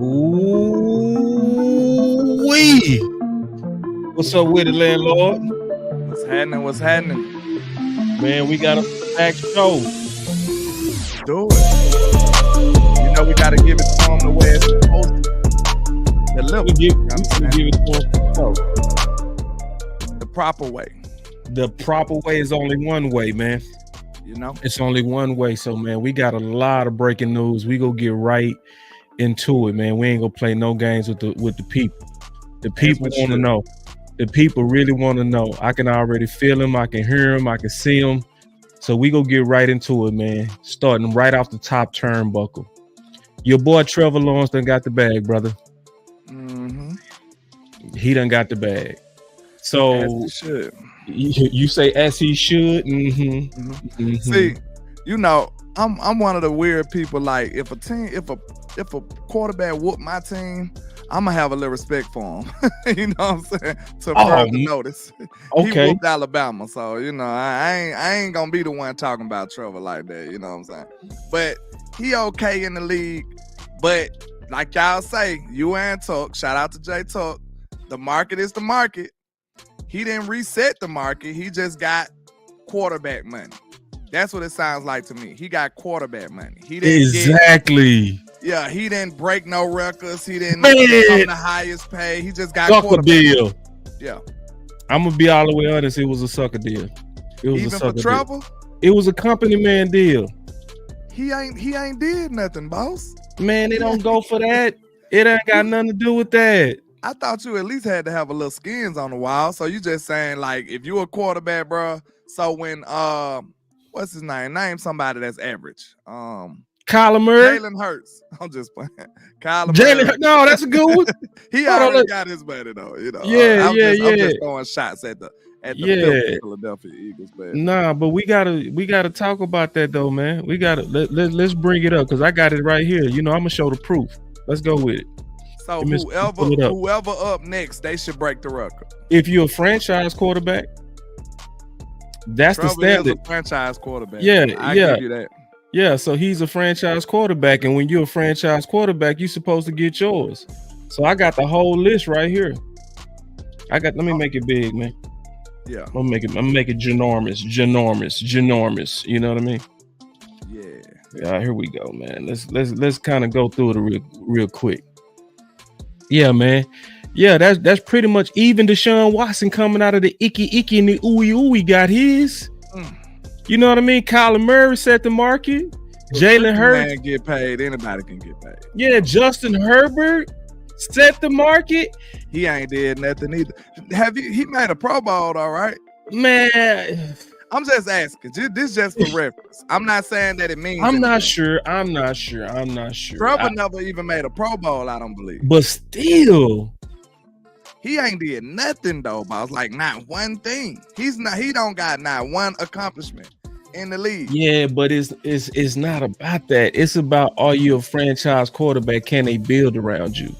Ooh-wee. What's up with it, landlord? What's happening? What's happening? Man, we got a back show. Do it. You know we got to give it to them the way it's supposed to. We give it to them. The proper way. The proper way is only one way, man. You know? It's only one way. So, man, we got a lot of breaking news. We go get right into it, man. We ain't gonna play no games with the people. The people want to know. The people really want to know. I can already feel them. I can hear them. I can see them. So we go get right into it, man. Starting right off the top turnbuckle. Your boy Trevor Lawrence done got the bag, brother. Mm-hmm. He done got the bag. So as he should. You say as he should. Mm-hmm. Mm-hmm. Mm-hmm. See, you know, I'm one of the weird people. Like if a quarterback whoop my team, I'm gonna have a little respect for him. You know what I'm saying? To further notice. Okay. He whooped Alabama, so you know I ain't gonna be the one talking about Trevor like that. You know what I'm saying? But he okay in the league. But like y'all say, you and Tuck, shout out to Jay Tuck. The market is the market. He didn't reset the market. He just got quarterback money. That's what it sounds like to me. He got quarterback money. He didn't he didn't break no records. He didn't become the highest pay. He just got sucker deal. Yeah. I'm gonna be all the way honest. It was a sucker deal. It was even a sucker for Trevor. Deal. It was a company man deal. He ain't did nothing, boss. Man, they don't go for that. It ain't got nothing to do with that. I thought you at least had to have a little skins on the wall. So you just saying like if you a quarterback, bro. So when what's his name? Name somebody that's average. Kyler Murray. Jalen Hurts. I'm just playing. Kyler Murray. No, that's a good one. He already got his money though. You know. Yeah, I'm just throwing shots at the Philadelphia Eagles, man. Nah, but we gotta talk about that though, man. We gotta let's bring it up because I got it right here. You know, I'm gonna show the proof. Let's go with it. So whoever up next, they should break the record. If you're a franchise quarterback, that's Trevor the standard. Is a franchise quarterback. Yeah, I give you that. Yeah, so he's a franchise quarterback, and when you're a franchise quarterback, you're supposed to get yours. So I got the whole list right here. Let me make it big, man. Yeah, I'm gonna make it ginormous. You know what I mean? Yeah. Here we go, man. Let's kind of go through it real quick. Yeah, man. Yeah, that's pretty much even Deshaun Watson coming out of the icky and the ooey got his. You know what I mean? Kyler Murray set the market. Jalen Hurts get paid. Anybody can get paid. Yeah, Justin Herbert set the market. He ain't did nothing either. He made a Pro Bowl, all right? Man, I'm just asking. This just for reference. I'm not saying that it means. I'm not sure. Trevor never even made a Pro Bowl. I don't believe. But still, he ain't did nothing though. Boss. Like not one thing. He don't got not one accomplishment in the league. Yeah, but it's not about that. It's about, are you a franchise quarterback? Can they build around you?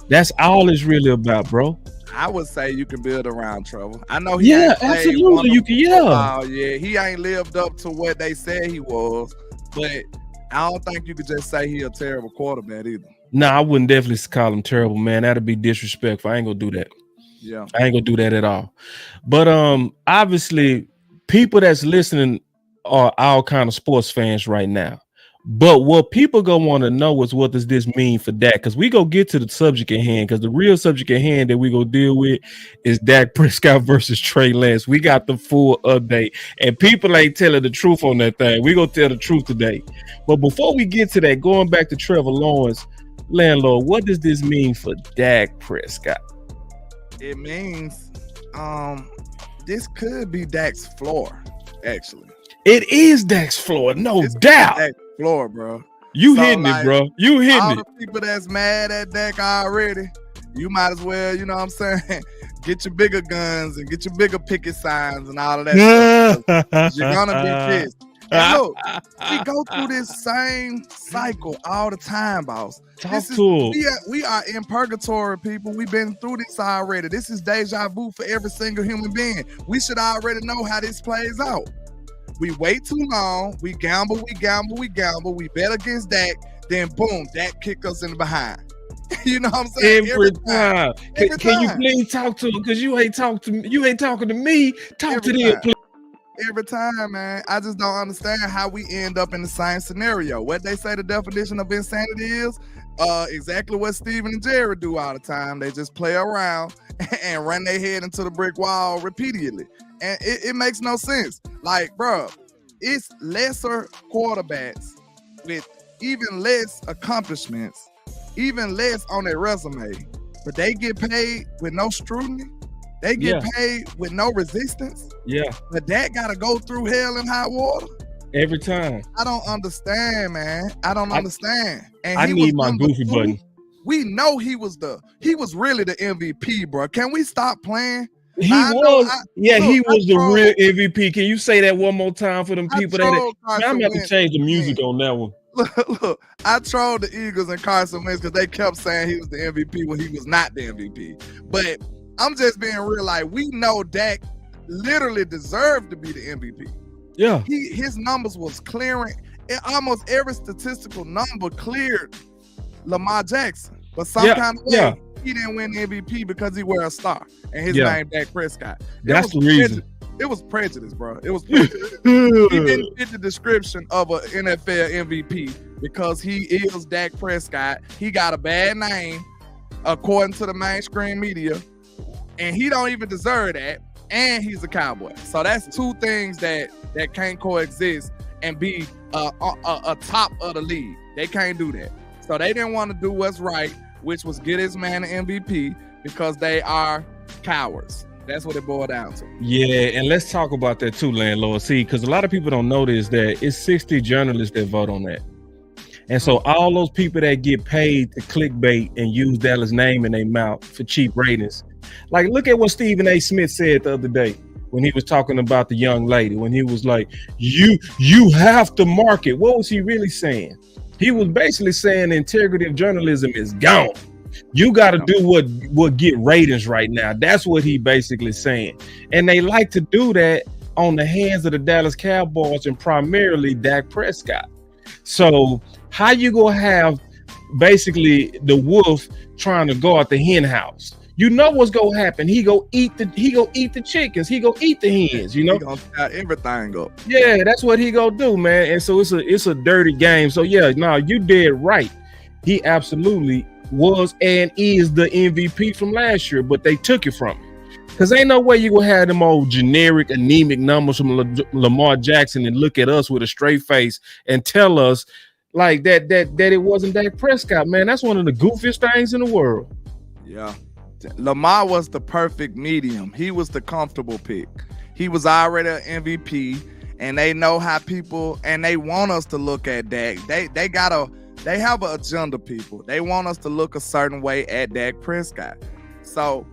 That's all it's really about, bro. I would say you can build around Trevor. I know he absolutely you can. He ain't lived up to what they said he was, but I don't think you could just say he a terrible quarterback either. No, I wouldn't definitely call him terrible, man. That'd be disrespectful. I ain't gonna do that. Yeah, I ain't gonna do that at all. But obviously, people that's listening are all kind of sports fans right now. But what people gonna want to know is, what does this mean for Dak? Because we go get to the subject at hand. Because the real subject at hand that we go deal with is Dak Prescott versus Trey Lance. We got the full update, and people ain't telling the truth on that thing. We gonna tell the truth today. But before we get to that, going back to Trevor Lawrence, landlord, what does this mean for Dak Prescott? It means this could be Dak's floor. Actually, it is Dak's floor, no doubt. Dak's floor, bro. You hitting it, bro. You hitting all it. The people that's mad at Dak already, you might as well, you know what I'm saying, get your bigger guns and get your bigger picket signs and all of that stuff. You're gonna be pissed. And look, we go through this same cycle all the time, boss. We are in purgatory, people. We've been through this already. This is deja vu for every single human being. We should already know how this plays out. We wait too long. We gamble. We bet against Dak. Then boom, Dak kick us in the behind. You know what I'm saying? Every time. Every Can you time. please talk to them? Because you ain't talking to me. Talk Every to them, time. please. Every time, man. I just don't understand how we end up in the same scenario. What they say the definition of insanity is, exactly what Steven and Jerry do all the time. They just play around and run their head into the brick wall repeatedly. And it makes no sense. Like, bro, it's lesser quarterbacks with even less accomplishments, even less on their resume, but they get paid with no scrutiny. They get paid with no resistance. Yeah. But that got to go through hell and hot water. Every time. I don't understand, man. I don't understand. And I need my goofy button. We know he was really the MVP, bro. Can we stop playing? He was the real MVP. Can you say that one more time for them people? I'm gonna have to change the music on that one. Look, I trolled the Eagles and Carson Wentz because they kept saying he was the MVP when he was not the MVP. But I'm just being real. Like, we know Dak literally deserved to be the MVP. Yeah. His numbers was clearing. Almost every statistical number cleared Lamar Jackson. But some kind of way, he didn't win the MVP because he wore a star. And his name, Dak Prescott. That's the reason. It was prejudice, bro. It was prejudice. He didn't fit the description of an NFL MVP because he is Dak Prescott. He got a bad name, according to the mainstream media. And he don't even deserve that. And he's a Cowboy. So that's two things that can't coexist and be a top of the league. They can't do that. So they didn't want to do what's right, which was get his man an MVP because they are cowards. That's what it boiled down to. Yeah, and let's talk about that too, Landlord. See, because a lot of people don't notice that it's 60 journalists that vote on that. And so all those people that get paid to clickbait and use Dallas' name in their mouth for cheap ratings. Like, look at what Stephen A. Smith said the other day when he was talking about the young lady, when he was like, you have to market. What was he really saying? He was basically saying the integrity of journalism is gone. You got to do what get ratings right now. That's what he basically saying. And they like to do that on the hands of the Dallas Cowboys and primarily Dak Prescott. So how you gonna have basically the wolf trying to go out the hen house? You know what's gonna happen. He go eat the chickens. He go eat the hens. You know, he gonna tie everything up. Yeah, that's what he gonna do, man. And so it's a dirty game. So yeah, no, you did right. He absolutely was and is the MVP from last year, but they took it from him. Because ain't no way you gonna have them old generic anemic numbers from Lamar Jackson and look at us with a straight face and tell us like that it wasn't Dak Prescott, man. That's one of the goofiest things in the world. Yeah. Lamar was the perfect medium. He was the comfortable pick. He was already an MVP, and they know how people, and they want us to look at Dak. They have an agenda, people. They want us to look a certain way at Dak Prescott. So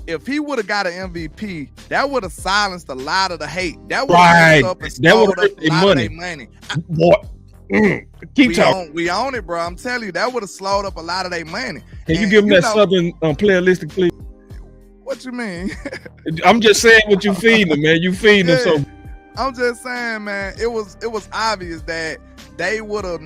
if he would have got an MVP, that would have silenced a lot of the hate. That would have up and slowed up a lot of their money. Keep talking. We own it, bro. I'm telling you, that would have slowed up a lot of their money. Can you give them that Southern playlist, please? What you mean? I'm just saying what you feeding them, man. You feeding them. So I'm just saying, man, it was obvious that they would have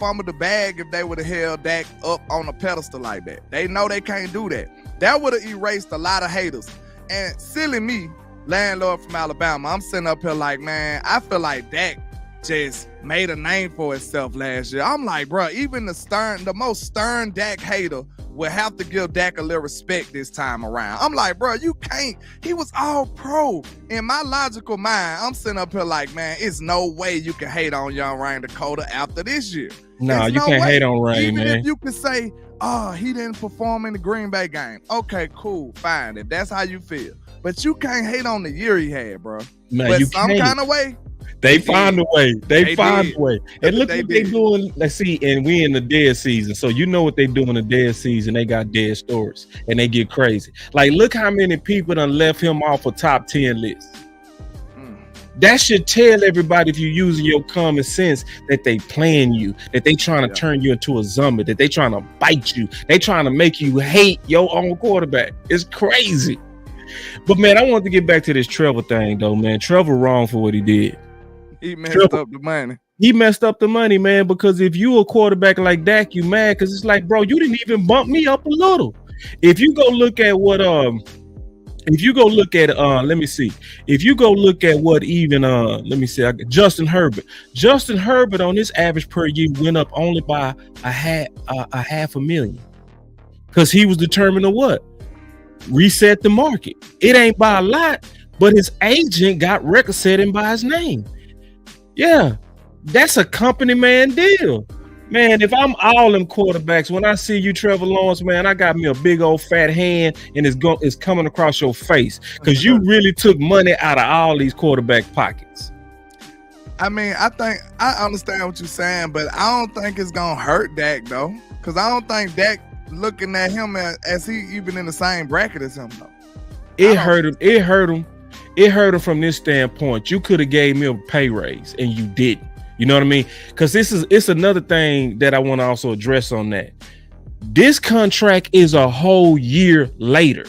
fumbled the bag if they would have held Dak up on a pedestal like that. They know they can't do that. That would have erased a lot of haters. And silly me, landlord from Alabama, I'm sitting up here like, man, I feel like Dak just made a name for itself last year. I'm like, bro, even the most stern Dak hater will have to give Dak a little respect this time around. I'm like, bro, you can't. He was all pro. In my logical mind, I'm sitting up here like, man, it's no way you can hate on young Ryan Dakota after this year. No, you can't hate on Ryan, man. Even if you could say, oh, he didn't perform in the Green Bay game. Okay, cool, fine. If that's how you feel. But you can't hate on the year he had, bro. Man, but you some kind of way, they find a way. They find a way. And look what they did. doing. Let's see. And we in the dead season. So you know what they do in the dead season. They got dead stories. And they get crazy. Like, look how many people done left him off a top 10 list. That should tell everybody, if you're using your common sense, that they playing you, that they trying to turn you into a zombie, that they trying to bite you. They trying to make you hate your own quarterback. It's crazy. But, man, I wanted to get back to this Trevor thing, though, man. Trevor wrong for what he did. He messed up the money. He messed up the money, man, because if you a quarterback like Dak, you mad because it's like, bro, you didn't even bump me up a little. If you go look at what let me see. If you go look at what even let me see, Justin Herbert. Justin Herbert on his average per year went up only by a half $500,000. Because he was determined to what? Reset the market. It ain't by a lot, but his agent got record setting by his name. Yeah, that's a company man deal. Man, if I'm all them quarterbacks, when I see you, Trevor Lawrence, man, I got me a big old fat hand and it's coming across your face because you really took money out of all these quarterback pockets. I mean, I think I understand what you're saying, but I don't think it's gonna hurt Dak though, because I don't think Dak looking at him as he even in the same bracket as him though. It hurt him. It hurt him from this standpoint. You could have gave me a pay raise and you didn't. You know what I mean? Because it's another thing that I want to also address on that. This contract is a whole year later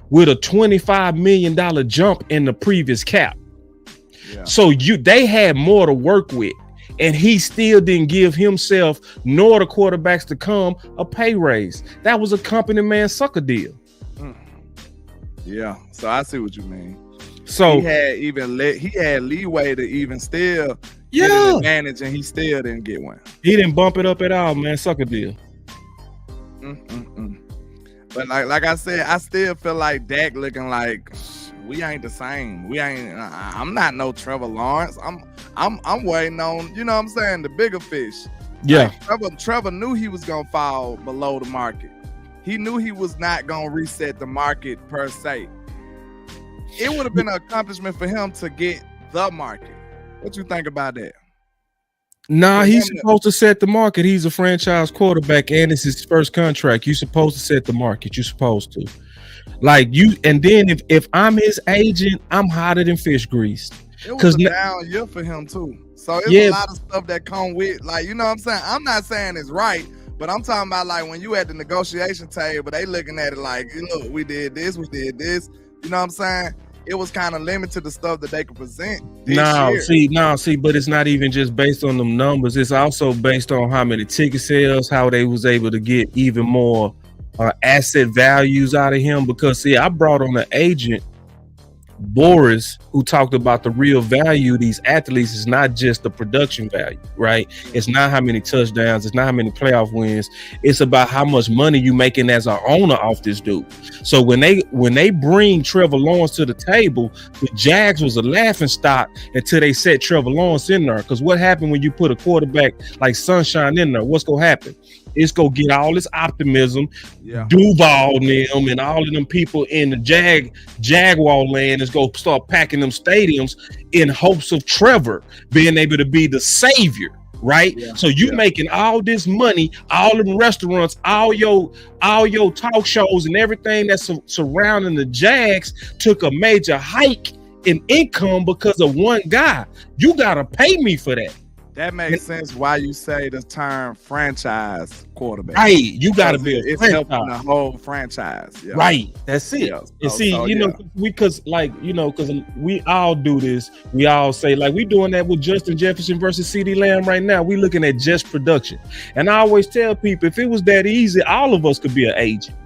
with a $25 million jump in the previous cap. Yeah. So they had more to work with, and he still didn't give himself nor the quarterbacks to come a pay raise. That was a company man sucker deal. Yeah, so I see what you mean. So he had leeway to even still get an advantage, and he still didn't get one. He didn't bump it up at all, man. Sucker deal. But like I said, I still feel like Dak looking like we ain't the same. I'm not no Trevor Lawrence. I'm waiting on, you know what I'm saying, the bigger fish. Yeah. Like Trevor knew he was gonna fall below the market. He knew he was not gonna reset the market per se. It would have been an accomplishment for him to get the market. What you think about that? Nah, he's supposed to set the market. He's a franchise quarterback, and it's his first contract. You're supposed to set the market. You're supposed to. Like you, and then if I'm his agent, I'm hotter than fish grease. It was a down year for him too. So it's a lot of stuff that come with, like, you know what I'm saying? I'm not saying it's right, but I'm talking about like when you at the negotiation table, they looking at it like, look, we did this. You know what I'm saying? It was kind of limited to the stuff that they could present. See, but it's not even just based on them numbers. It's also based on how many ticket sales, how they was able to get even more asset values out of him. Because see, I brought on an agent, Boris, who talked about the real value of these athletes is not just the production value, right? It's not how many touchdowns, it's not how many playoff wins. It's about how much money you making as an owner off this dude. So when they bring Trevor Lawrence to the table, the Jags was a laughing stock until they set Trevor Lawrence in there. Because what happened when you put a quarterback like Sunshine in there? What's gonna happen? It's gonna get all this optimism. Duval and them and all of them people in the Jaguar land is gonna start packing them stadiums in hopes of Trevor being able to be the savior, right? So you making all this money, all them restaurants, all your talk shows and everything that's surrounding the Jags took a major hike in income because of one guy. You gotta pay me for that. That makes sense why you say the term franchise quarterback. Right, you got to be a it's franchise. Helping the whole franchise. Yeah. Right, that's it. Yeah. And see, you know, because we all do this. We all say, like, we doing that with Justin Jefferson versus CeeDee Lamb right now. We looking at just production. And I always tell people, if it was that easy, all of us could be an agent.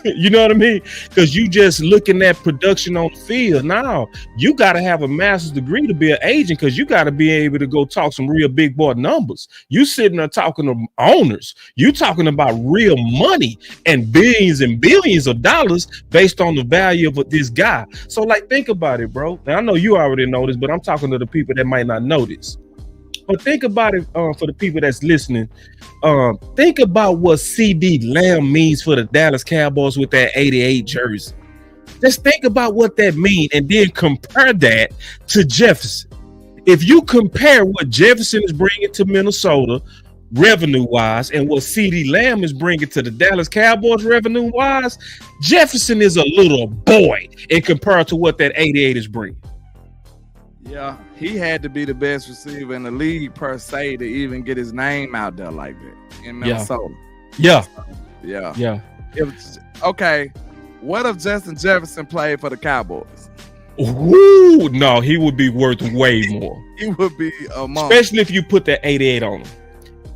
You know what I mean? Because you just looking at production on the field. Now you got to have a master's degree to be an agent, because you got to be able to go talk some real big boy numbers. You sitting there talking to owners. You talking about real money and billions of dollars based on the value of this guy. So, like, think about it, bro. And I know you already know this, but I'm talking to the people that might not know this. But think about it for the people that's listening. Think about what CeeDee Lamb means for the Dallas Cowboys with that 88 jersey. Just think about what that means and then compare that to Jefferson. If you compare what Jefferson is bringing to Minnesota revenue-wise and what CeeDee Lamb is bringing to the Dallas Cowboys revenue-wise, Jefferson is a little boy in comparison to what that 88 is bringing. Yeah, he had to be the best receiver in the league per se to even get his name out there like that in Minnesota. Yeah. Okay, what if Justin Jefferson played for the Cowboys? Ooh, no, he would be worth way more. He would be a monster. Especially if you put that 88 on him.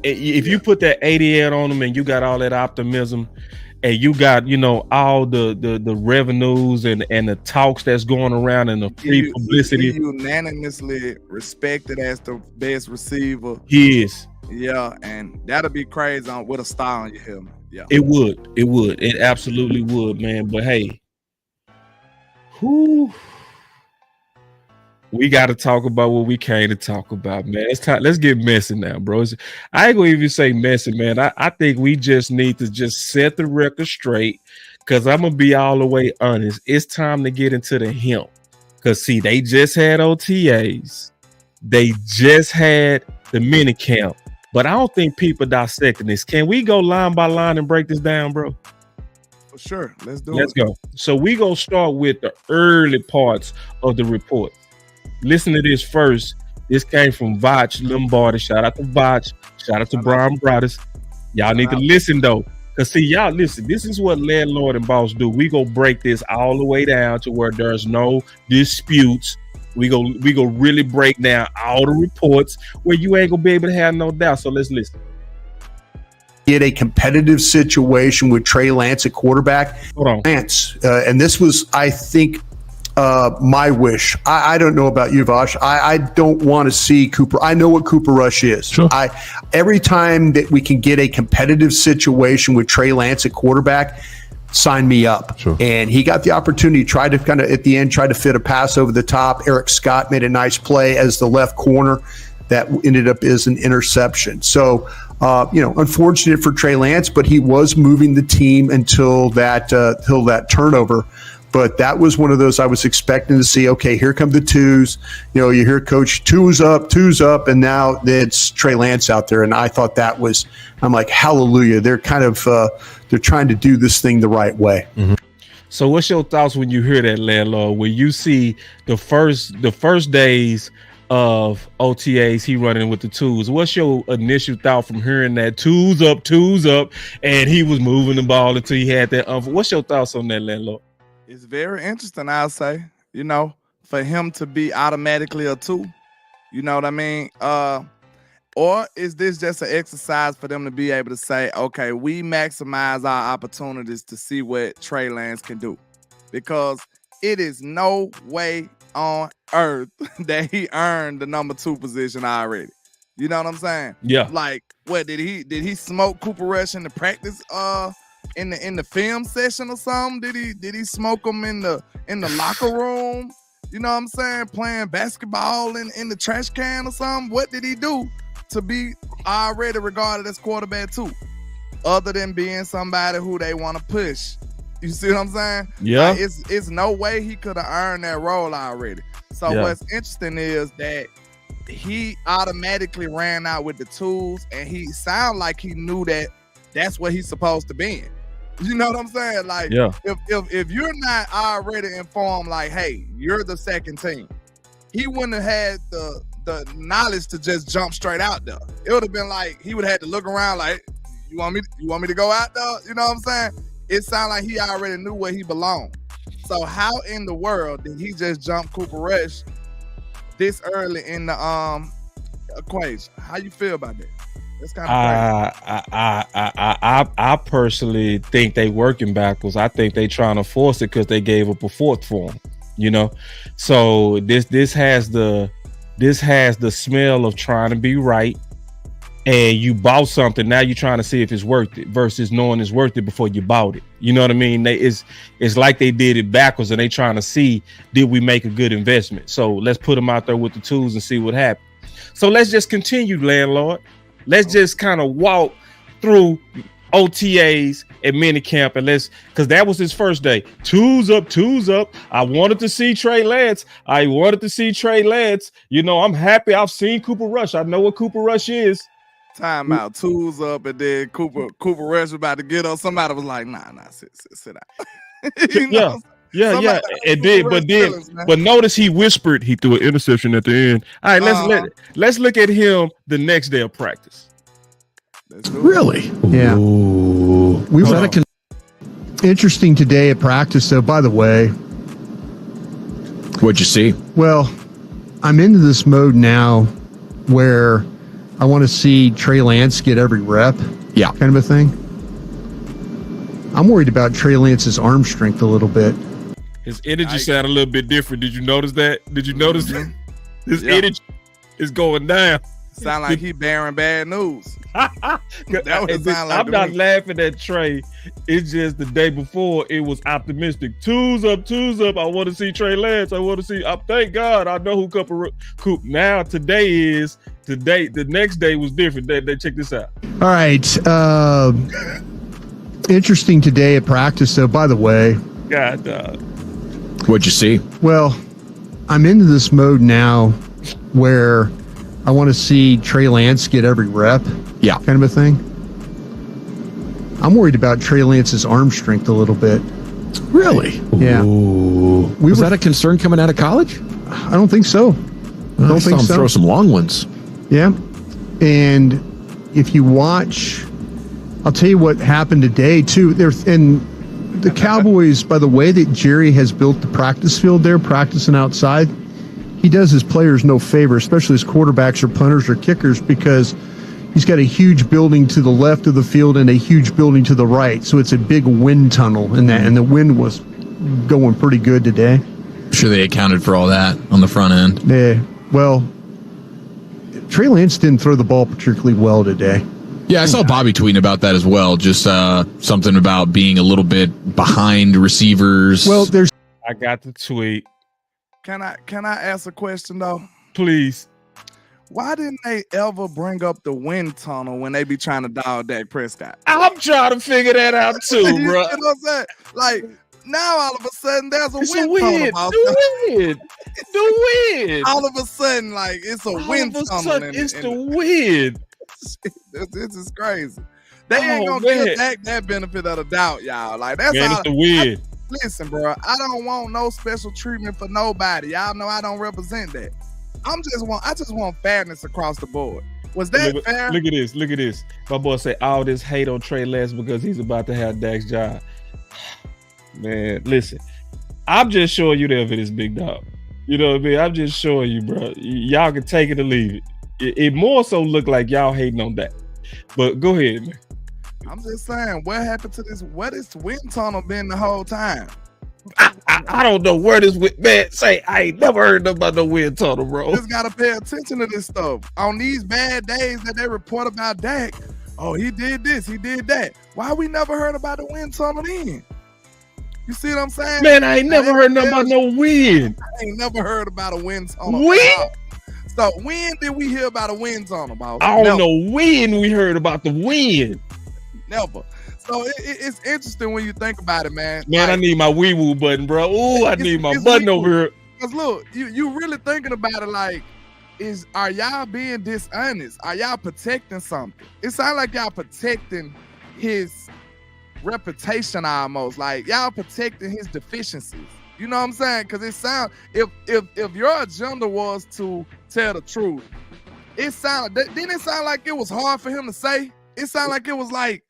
If you put that 88 on him and you got all that optimism and you got, you know, all the revenues and the talks that's going around and the free publicity. He unanimously respected as the best receiver. He is. Yeah, and that'll be crazy with a star on your helmet. Yeah. It would. It absolutely would, man. But hey, we got to talk about what we came to talk about, man. It's time. Let's get messy now, bro. I ain't gonna even say messy, man. I think we just need to just set the record straight, because I'm gonna be all the way honest. It's time to get into the hemp. Because see, they just had OTAs, they just had the mini camp, but I don't think people dissecting this. Can we go line by line and break this down, bro? For sure. Let's go. So we gonna start with the early parts of the report. Listen to this first. This came from Voch Lombardi. Shout out to Voch. Shout out to Bryan Broaddus. Y'all need to listen though, because see, y'all listen. This is what landlord and boss do. We go break this all the way down to where there's no disputes. We go really break down all the reports where you ain't gonna be able to have no doubt. So let's listen. Get a competitive situation with Trey Lance at quarterback. Hold on. Lance, and this was, I think, my wish. I don't know about you, Voch. I don't want to see Cooper. I know what Cooper Rush is. Sure. Every time that we can get a competitive situation with Trey Lance at quarterback, sign me up. Sure. And he got the opportunity, tried to kind of at the end, try to fit a pass over the top. Eric Scott made a nice play as the left corner that ended up as an interception. So, unfortunate for Trey Lance, but he was moving the team until that turnover. But that was one of those I was expecting to see. Okay, here come the twos. You hear coach twos up, and now it's Trey Lance out there. And I thought that was, I'm like, hallelujah. They're kind of they're trying to do this thing the right way. Mm-hmm. So what's your thoughts when you hear that, landlord? When you see the first days of OTAs, he running with the twos. What's your initial thought from hearing that twos up, and he was moving the ball until he had that? What's your thoughts on that, landlord? It's very interesting, I'll say, for him to be automatically a 2. You know what I mean? Or is this just an exercise for them to be able to say, okay, we maximize our opportunities to see what Trey Lance can do? Because it is no way on earth that he earned the number 2 position already. You know what I'm saying? Yeah. Like, what did he smoke Cooper Rush in the practice in the film session or something? Did he smoke him in the locker room? You know what I'm saying? Playing basketball in the trash can or something? What did he do to be already regarded as quarterback 2? Other than being somebody who they want to push. You see what I'm saying? Yeah. Like, it's no way he could have earned that role already. So what's interesting is that he automatically ran out with the tools, and he sounded like he knew that that's what he's supposed to be in. You know what I'm saying? Like, if you're not already informed, like, hey, you're the second team, he wouldn't have had the knowledge to just jump straight out there. It would have been like he would have had to look around like, you want me to go out there? You know what I'm saying? It sounded like he already knew where he belonged. So how in the world did he just jump Cooper Rush this early in the equation? How you feel about that? That's kind of crazy. I personally think they working backwards. I think they trying to force it because they gave up a 4th for him. So this has the smell of trying to be right. And you bought something, now you're trying to see if it's worth it versus knowing it's worth it before you bought it. You know what I mean? It's like they did it backwards, and they trying to see, did we make a good investment? So let's put them out there with the tools and see what happens. So let's just continue, landlord. Let's just kind of walk through OTAs at minicamp, and because that was his first day. Twos up. I wanted to see Trey Lance. I'm happy I've seen Cooper Rush. I know what Cooper Rush is. Time out, tools up, and then Cooper Rush was about to get up. Somebody was like, nah, sit out. Yeah. It did, but notice he whispered. He threw an interception at the end. All right, let's look at him the next day of practice. Really? Yeah. Ooh. We were interesting today at practice. So, by the way, What'd you see? Well, I'm into this mode now where I want to see Trey Lance get every rep. Yeah. Kind of a thing. I'm worried about Trey Lance's arm strength a little bit. His energy sounded a little bit different. Did you notice that? Did you notice that? His energy is going down. Sound like he bearing bad news. That would sound like I'm not laughing at Trey. It's just the day before it was optimistic. Two's up. I want to see Trey Lance. I want to see. Thank God I know who Coop. Now the next day was different. They check this out. All right. Interesting today at practice, though, by the way. God, What'd you see? Well, I'm into this mode now where I want to see Trey Lance get every rep. Yeah. Kind of a thing. I'm worried about Trey Lance's arm strength a little bit. Really? Yeah. Ooh. Was that a concern coming out of college? I don't think so. I don't think so. Throw some long ones. Yeah. And if you watch, I'll tell you what happened today, too. And the Cowboys, by the way that Jerry has built the practice field there, practicing outside, he does his players no favor, especially his quarterbacks or punters or kickers, because he's got a huge building to the left of the field and a huge building to the right. So it's a big wind tunnel in that, and the wind was going pretty good today. I'm sure they accounted for all that on the front end. Yeah. Well, Trey Lance didn't throw the ball particularly well today. Yeah, I saw Bobby tweeting about that as well. Just something about being a little bit behind receivers. Well, I got the tweet. Can I ask a question though? Please. Why didn't they ever bring up the wind tunnel when they be trying to dog Dak Prescott? I'm trying to figure that out too, bro. You know what I'm saying? Like, now all of a sudden there's a wind tunnel. The wind. All of a sudden, like, it's a wind tunnel. It's the wind. This is crazy. They ain't gonna give Dak that benefit of the doubt, y'all. Like, that's man, all. it's the wind. Listen, bro, I don't want no special treatment for nobody. Y'all know I don't represent that. I just want fairness across the board. Was that fair? Look at this. My boy say all this hate on Trey Lance because he's about to have Dak's job. Man, listen, I'm just showing you there for this big dog. You know what I mean? I'm just showing you, bro. Y'all can take it or leave it. It more so look like y'all hating on Dak. But go ahead, man. I'm just saying, what happened to this? What has wind tunnel been the whole time? I don't know where this man say. I ain't never heard about no wind tunnel, bro. Just gotta pay attention to this stuff. On these bad days that they report about Dak, oh, he did this, he did that. Why we never heard about the wind tunnel then? You see what I'm saying? Man, I ain't never heard nothing about no wind. I ain't never heard about a wind tunnel. Wind? So when did we hear about a wind tunnel, boss? I don't know when we heard about the wind. Never. So it's interesting when you think about it, man. Man, like, I need my wee-woo button, bro. Ooh, I need my button over here. Because look, you really thinking about it like, are y'all being dishonest? Are y'all protecting something? It sounds like y'all protecting his reputation almost. Like y'all protecting his deficiencies. You know what I'm saying? Because it sounds, if your agenda was to tell the truth, didn't it sound like it was hard for him to say? It sounded like it was like,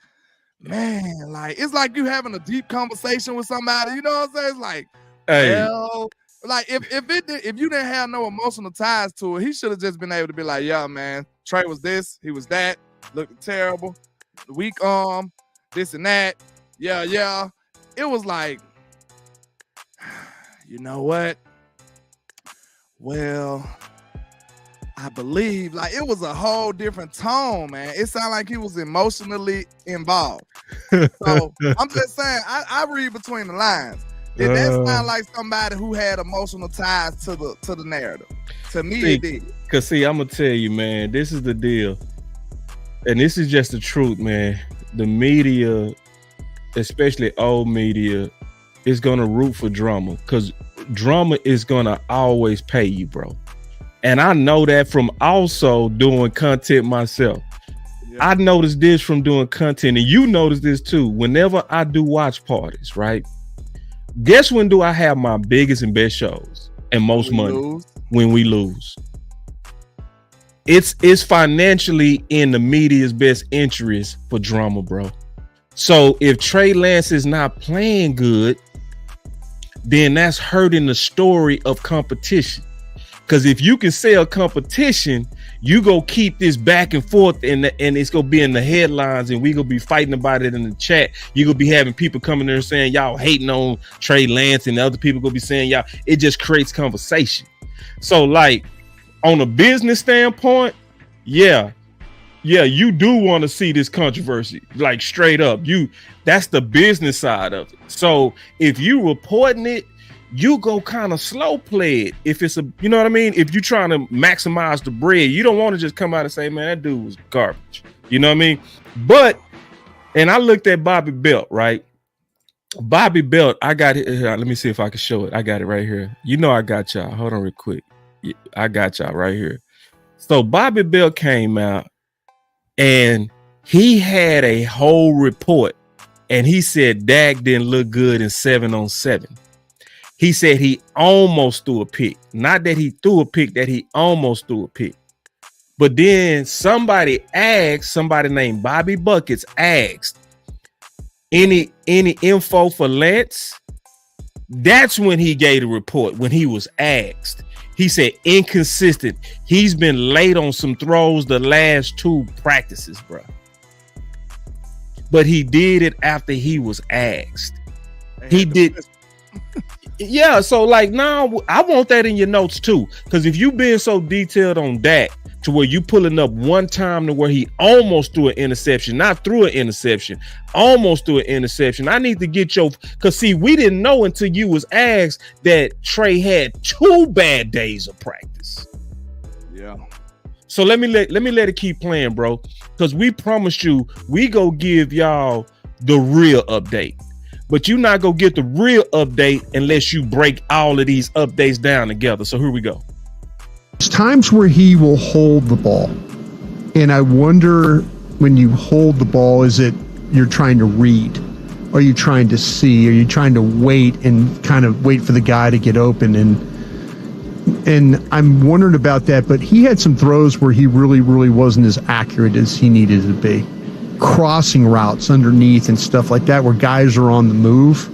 man, like it's like you having a deep conversation with somebody. You know what I'm saying? It's like, hey, well, like if you didn't have no emotional ties to it, he should have just been able to be like, yeah, man, Trey was this, he was that, looking terrible, weak arm, this and that. Yeah. It was like, you know what? Well, I believe, like, it was a whole different tone, man. It sounded like he was emotionally involved. So I'm just saying, I read between the lines. Did that sound like somebody who had emotional ties to the narrative? To me, it did. Because, see, I'm going to tell you, man, this is the deal. And this is just the truth, man. The media, especially old media, is going to root for drama. Because drama is going to always pay you, bro. And I know that from also doing content myself. Yeah. I noticed this from doing content, and you notice this too. Whenever I do watch parties, right? Guess when do I have my biggest and best shows and most money? When we lose. It's financially in the media's best interest for drama, bro. So if Trey Lance is not playing good, then that's hurting the story of competition. Because if you can sell competition, you go keep this back and forth, and it's gonna be in the headlines, and we gonna be fighting about it in the chat. You gonna be having people coming there saying y'all hating on Trey Lance, and the other people gonna be saying y'all. It just creates conversation. So, like, on a business standpoint, yeah, you do want to see this controversy, like, straight up. That's the business side of it. So if you reporting it, you go kind of slow play it. If it's you know what I mean? If you're trying to maximize the bread, you don't want to just come out and say, man, that dude was garbage. You know what I mean? But, and I looked at Bobby Belt, right? Bobby Belt, I got it. Let me see if I can show it. I got it right here. You know, I got y'all. Hold on real quick. I got y'all right here. So Bobby Belt came out and he had a whole report, and he said Dak didn't look good in 7-on-7. He said he almost threw a pick. Not that he threw a pick, that he almost threw a pick. But then somebody named Bobby Buckets asked, any info for Lance? That's when he gave the report, when he was asked. He said inconsistent. He's been late on some throws the last 2 practices, bro. But he did it after he was asked. He did. Yeah, so like now I want that in your notes too, because if you being so detailed on Dak to where you pulling up one time to where he almost threw an interception, not threw an interception, almost threw an interception. I need to get because see, we didn't know until you was asked that Trey had 2 bad days of practice. Yeah. So let me let it keep playing, bro, because we promised you we go give y'all the real update. But you're not going to get the real update unless you break all of these updates down together. So here we go. There's times where he will hold the ball. And I wonder, when you hold the ball, is it you're trying to read? Are you trying to see? Are you trying to wait and kind of wait for the guy to get open? And I'm wondering about that. But he had some throws where he really, really wasn't as accurate as he needed to be. Crossing routes underneath and stuff like that where guys are on the move,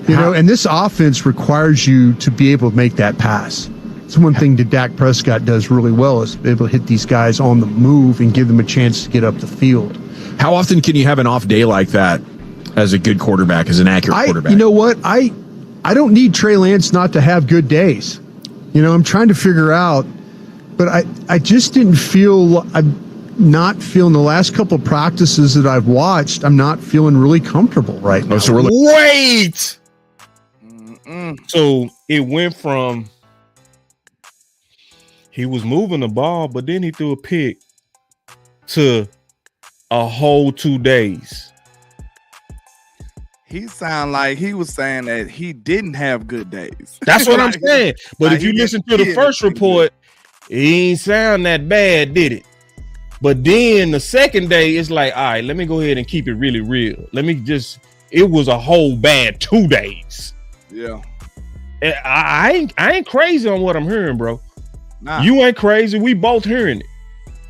you know, and this offense requires you to be able to make that pass. It's one thing that Dak Prescott does really well, is be able to hit these guys on the move and give them a chance to get up the field. How often can you have an off day like that as a good quarterback, as an accurate quarterback? You know what? I don't need Trey Lance not to have good days. You know, I'm trying to figure out, but I just didn't feel, I'm not feeling the last couple of practices that I've watched. I'm not feeling really comfortable right now. So wait. So it went from he was moving the ball, but then he threw a pick, to a whole 2 days. He sounded like he was saying that he didn't have good days. That's what I'm saying. But if you listen to the first report, it ain't sound that bad, did it? But then the second day, it's like, all right, let me go ahead and keep it really real. It was a whole bad 2 days. Yeah. I ain't crazy on what I'm hearing, bro. Nah. You ain't crazy. We both hearing it.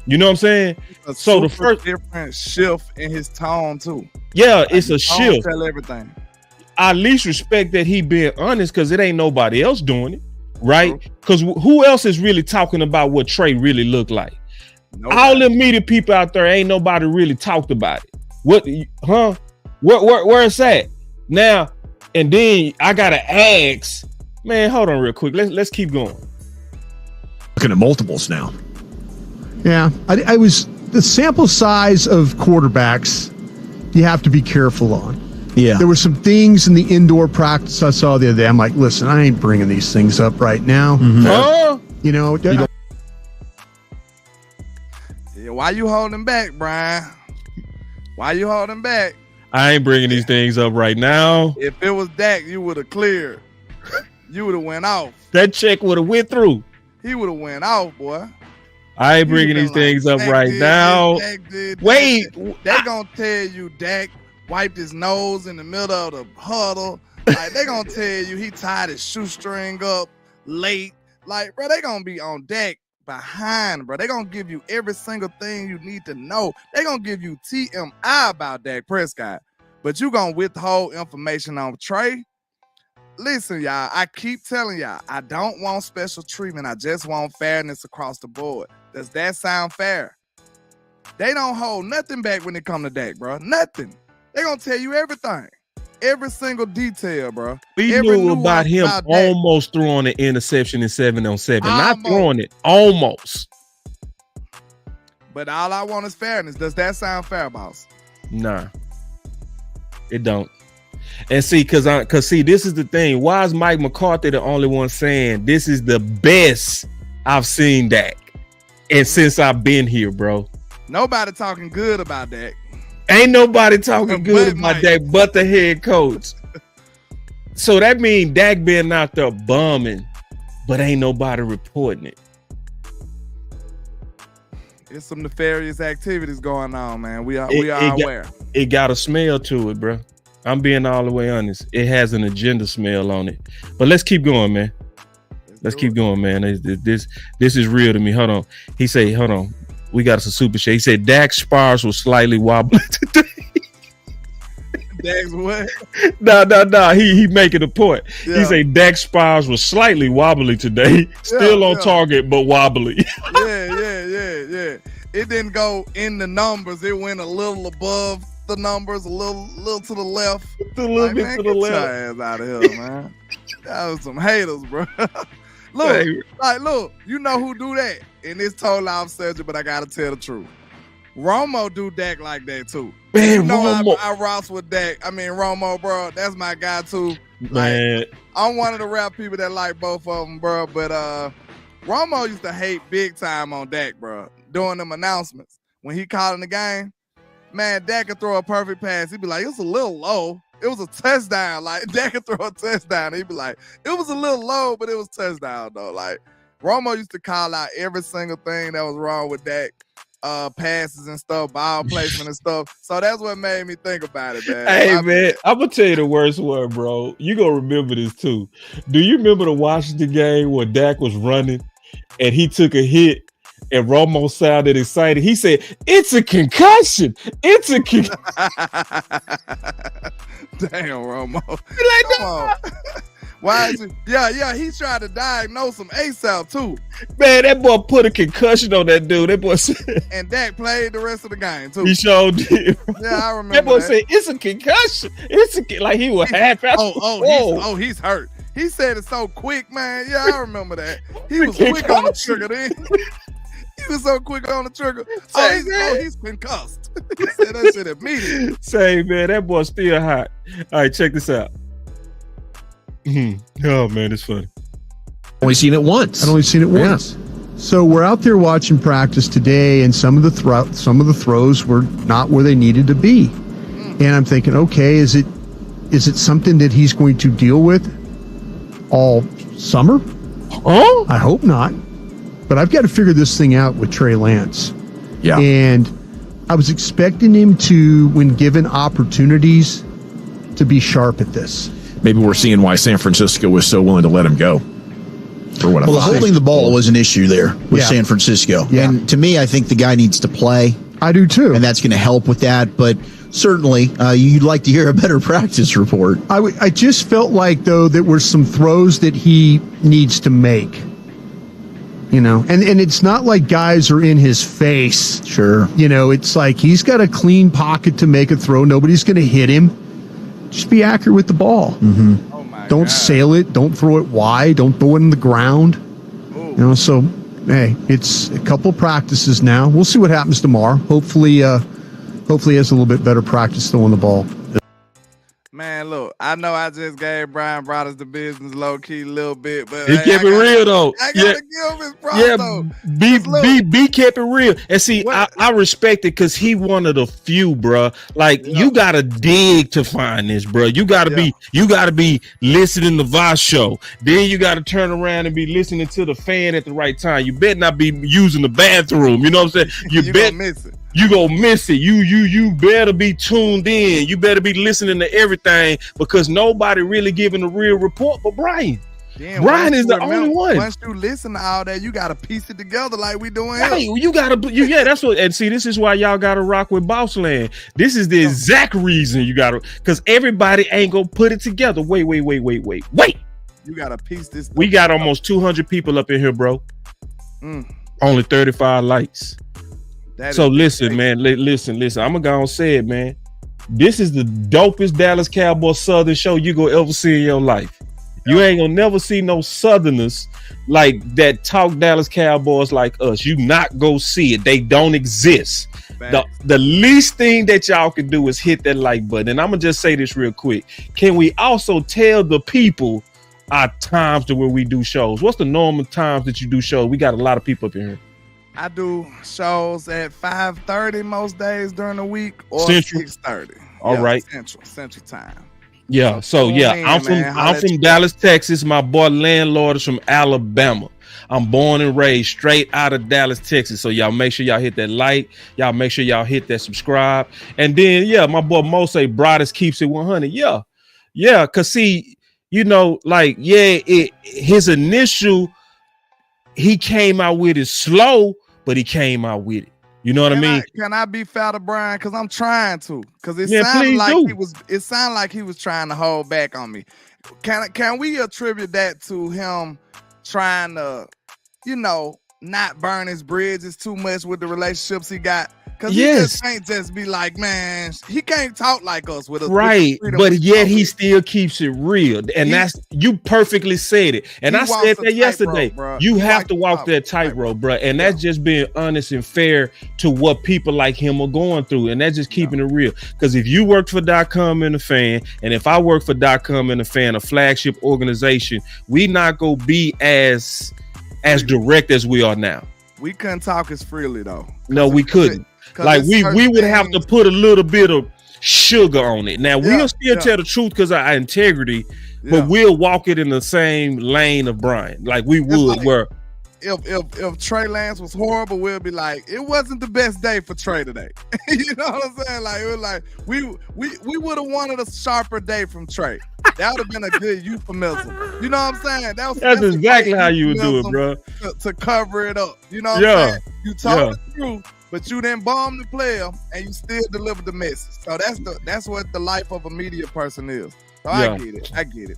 You know what I'm saying? So the first different shift in his tone too. Yeah, it's a shift. Tell everything. I at least respect that he being honest, because it ain't nobody else doing it, right? Because who else is really talking about what Trey really looked like? Nobody. All the media people out there, ain't nobody really talked about it. What, huh? Where it's at now? And then I gotta ask, man. Hold on, real quick. Let's keep going. Looking at multiples now. Yeah, I was the sample size of quarterbacks. You have to be careful on. Yeah, there were some things in the indoor practice I saw the other day. I'm like, listen, I ain't bringing these things up right now. You know. Why you holding back, Brian? Why you holding back? I ain't bringing these things up right now. If it was Dak, you would have cleared. You would have went off. That check would have went through. He would have went off, boy. I ain't bringing these things up right now. Wait. They gonna tell you Dak wiped his nose in the middle of the huddle. Like, they gonna tell you he tied his shoestring up late. Like, bro, they gonna be on Dak behind, bro. They gonna give you every single thing you need to know. They gonna give you TMI about Dak Prescott, but you gonna withhold information on Trey. listen, y'all. I keep telling y'all, I don't want special treatment. I just want fairness across the board. Does that sound fair? They don't hold nothing back when it come to Dak, bro. Nothing. They gonna tell you everything. Every single detail, bro. We knew about him almost throwing an interception in 7-on-7. Not throwing it, almost. But all I want is fairness. Does that sound fair, boss? Nah, it don't. And see, cause see, this is the thing. Why is Mike McCarthy the only one saying this is the best I've seen Dak? And since I've been here, bro. Nobody talking good about Dak. Ain't nobody talking good about Dak but the head coach. So that means Dak being out there bumming, but ain't nobody reporting it. There's some nefarious activities going on, man. We are aware. It got a smell to it, bro. I'm being all the way honest. It has an agenda smell on it. But let's keep going, man. Let's keep going, man. This is real to me. Hold on. He said, hold on. We got some super shit. He said Dak's spars was slightly wobbly today. Dak's what? No. He making a point. Yeah. He said Dak's spars was slightly wobbly today. Still on target, but wobbly. Yeah. It didn't go in the numbers. It went a little above the numbers, a little to the left. A little bit to the left. Get your ass out of here, man. That was some haters, bro. Look, you know who do that? And it's total off subject, but I gotta tell the truth. Romo do Dak like that too. Man, you know Romo. I ross with Dak. I mean Romo, bro. That's my guy too. Man, I'm one of the rap people that like both of them, bro. But Romo used to hate big time on Dak, bro. Doing them announcements when he calling the game. Man, Dak could throw a perfect pass. He'd be like, "It's a little low." It was a touchdown. Like Dak could throw a touchdown. He'd be like, "It was a little low, but it was touchdown though." Like Romo used to call out every single thing that was wrong with Dak, passes and stuff, ball placement and stuff. So that's what made me think about it, man. Hey, man, I'm gonna tell you the worst one, bro. You gonna remember this too. Do you remember the Washington game where Dak was running and he took a hit? And Romo sounded excited. He said, "It's a concussion. It's a concussion." Damn, Romo. Like, no. Why is it? Yeah. He tried to diagnose him ASAP too. Man, that boy put a concussion on that dude. That boy said, and Dak played the rest of the game too. He sure did. Yeah, I remember. That boy said, "It's a concussion. It's a like he was half out." He's hurt. He said it so quick, man. Yeah, I remember that. He was quick on the trigger then. He was so quick on the trigger. He's concussed. He said that shit immediately. Say, man, that boy still hot. All right, check this out. Oh, man, it's funny. Only seen it once. I'd only seen it once. So we're out there watching practice today, and some of the throws were not where they needed to be. And I'm thinking, okay, is it something that he's going to deal with all summer? Oh, I hope not. But I've got to figure this thing out with Trey Lance. Yeah. And I was expecting him to, when given opportunities, to be sharp at this. Maybe we're seeing why San Francisco was so willing to let him go. For what I thought. Holding the ball was an issue there with San Francisco. Yeah. And to me, I think the guy needs to play. I do too. And that's going to help with that. But certainly, you'd like to hear a better practice report. I just felt like, though, there were some throws that he needs to make. You know, and it's not like guys are in his face. Sure. You know, it's like he's got a clean pocket to make a throw. Nobody's going to hit him. Just be accurate with the ball. Mm-hmm. Oh my Don't God. sail it. Don't throw it wide. Don't throw it in the ground. Ooh. You know, so, hey, it's a couple of practices now. We'll see what happens tomorrow. Hopefully he has a little bit better practice throwing the ball. Man, look, I know I just gave Bryan Broaddus the business low key a little bit, but he kept it real though. I gotta give him his props though. B kept it real. And see, I respect it because he one of the few, bro. Like you gotta dig to find this, bro. You gotta be listening to Voch show. Then you gotta turn around and be listening to the fan at the right time. You better not be using the bathroom. You know what I'm saying? You gonna miss it. You gonna miss it. You better be tuned in. You better be listening to everything because nobody really giving a real report but Bryan. Then Brian is the only one. Once you listen to all that, you gotta piece it together like we doing Hey, here. you gotta, yeah, that's what. And see, this is why y'all gotta rock with Boss Land. This is the exact reason you gotta, because everybody ain't gonna put it together. Wait. You gotta piece this. We got almost 200 people up in here, bro. Only 35 likes. So listen, man. Listen. I'm gonna go and say it, man. This is the dopest Dallas Cowboys Southern show you gonna ever see in your life. You ain't gonna never see no Southerners like that talk Dallas Cowboys like us. You not go see it. They don't exist. The least thing that y'all can do is hit that like button. And I'm gonna just say this real quick. Can we also tell the people our times to where we do shows? What's the normal times that you do shows? We got a lot of people up in here. I do shows at 5:30 most days during the week or Central. 6:30. All right. Central time. Yeah. So I'm from Dallas, Texas. My boy Landlord is from Alabama. I'm born and raised straight out of Dallas, Texas. So y'all make sure y'all hit that like. Y'all make sure y'all hit that subscribe. And then my boy Mo say Broaddus keeps it 100. Yeah. Cause see, his initial, he came out with it slow, but he came out with it. You know what I mean? Can I be foul to Brian? Because I'm trying to. Because it sounded like he was trying to hold back on me. Can we attribute that to him trying to, not burn his bridges too much with the relationships he got? Because he just can't just be like, man, he can't talk like us with us. Right, but yet he still keeps it real. And you perfectly said it. And I said that yesterday. You have to walk that tightrope, bro. And that's just being honest and fair to what people like him are going through. And that's just keeping it real. Because if you worked for .com and the Fan, and if I work for .com and the Fan, a flagship organization, we not going to be as direct as we are now. We couldn't talk as freely, though. No, we couldn't. Like we would have to put a little bit of sugar on it. Now we'll still tell the truth because of our integrity, but we'll walk it in the same lane of Brian. Like we would. Where if Trey Lance was horrible, we'll be like, it wasn't the best day for Trey today. You know what I'm saying? Like it was like we would have wanted a sharper day from Trey. That would have been a good euphemism. You know what I'm saying? That's exactly how you would do it, bro. To cover it up. You know what I'm saying? You told the truth. But you didn't bomb the player and you still delivered the message. So that's what the life of a media person is. So I get it.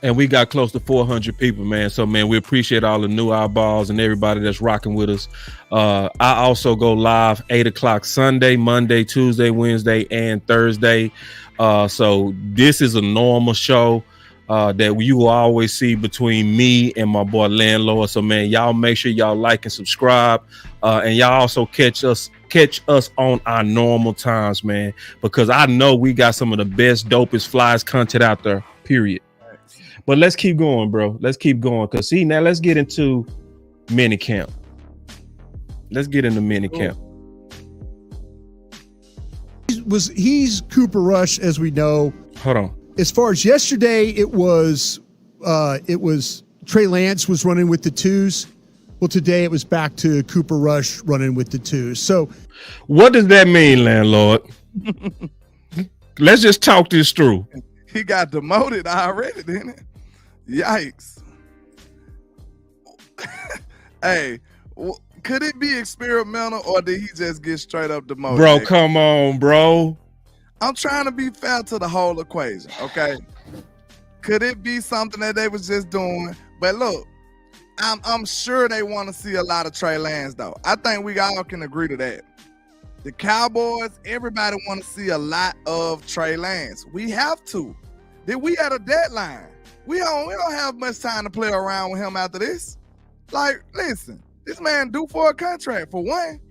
And we got close to 400 people, man. So, man, we appreciate all the new eyeballs and everybody that's rocking with us. I also go live 8 o'clock Sunday, Monday, Tuesday, Wednesday, and Thursday. So this is a normal show that you will always see between me and my boy Landlord. So, man, y'all make sure y'all like and subscribe. And y'all also catch us on our normal times, man, because I know we got some of the best, dopest flies content out there, period. But let's keep going, bro. Let's keep going. Because, see, now let's get into minicamp. He's Cooper Rush, as we know. Hold on. As far as yesterday, it was Trey Lance was running with the twos. Well, today it was back to Cooper Rush running with the twos. So what does that mean, Landlord? Let's just talk this through. He got demoted already, didn't it? Yikes. Hey, could it be experimental or did he just get straight up demoted? Bro, come on, bro. I'm trying to be fair to the whole equation, okay? Could it be something that they was just doing? But look, I'm sure they want to see a lot of Trey Lance, though. I think we all can agree to that. The Cowboys, everybody want to see a lot of Trey Lance. We have to. Then we at a deadline. We don't have much time to play around with him after this. Like, listen, this man due for a contract for one.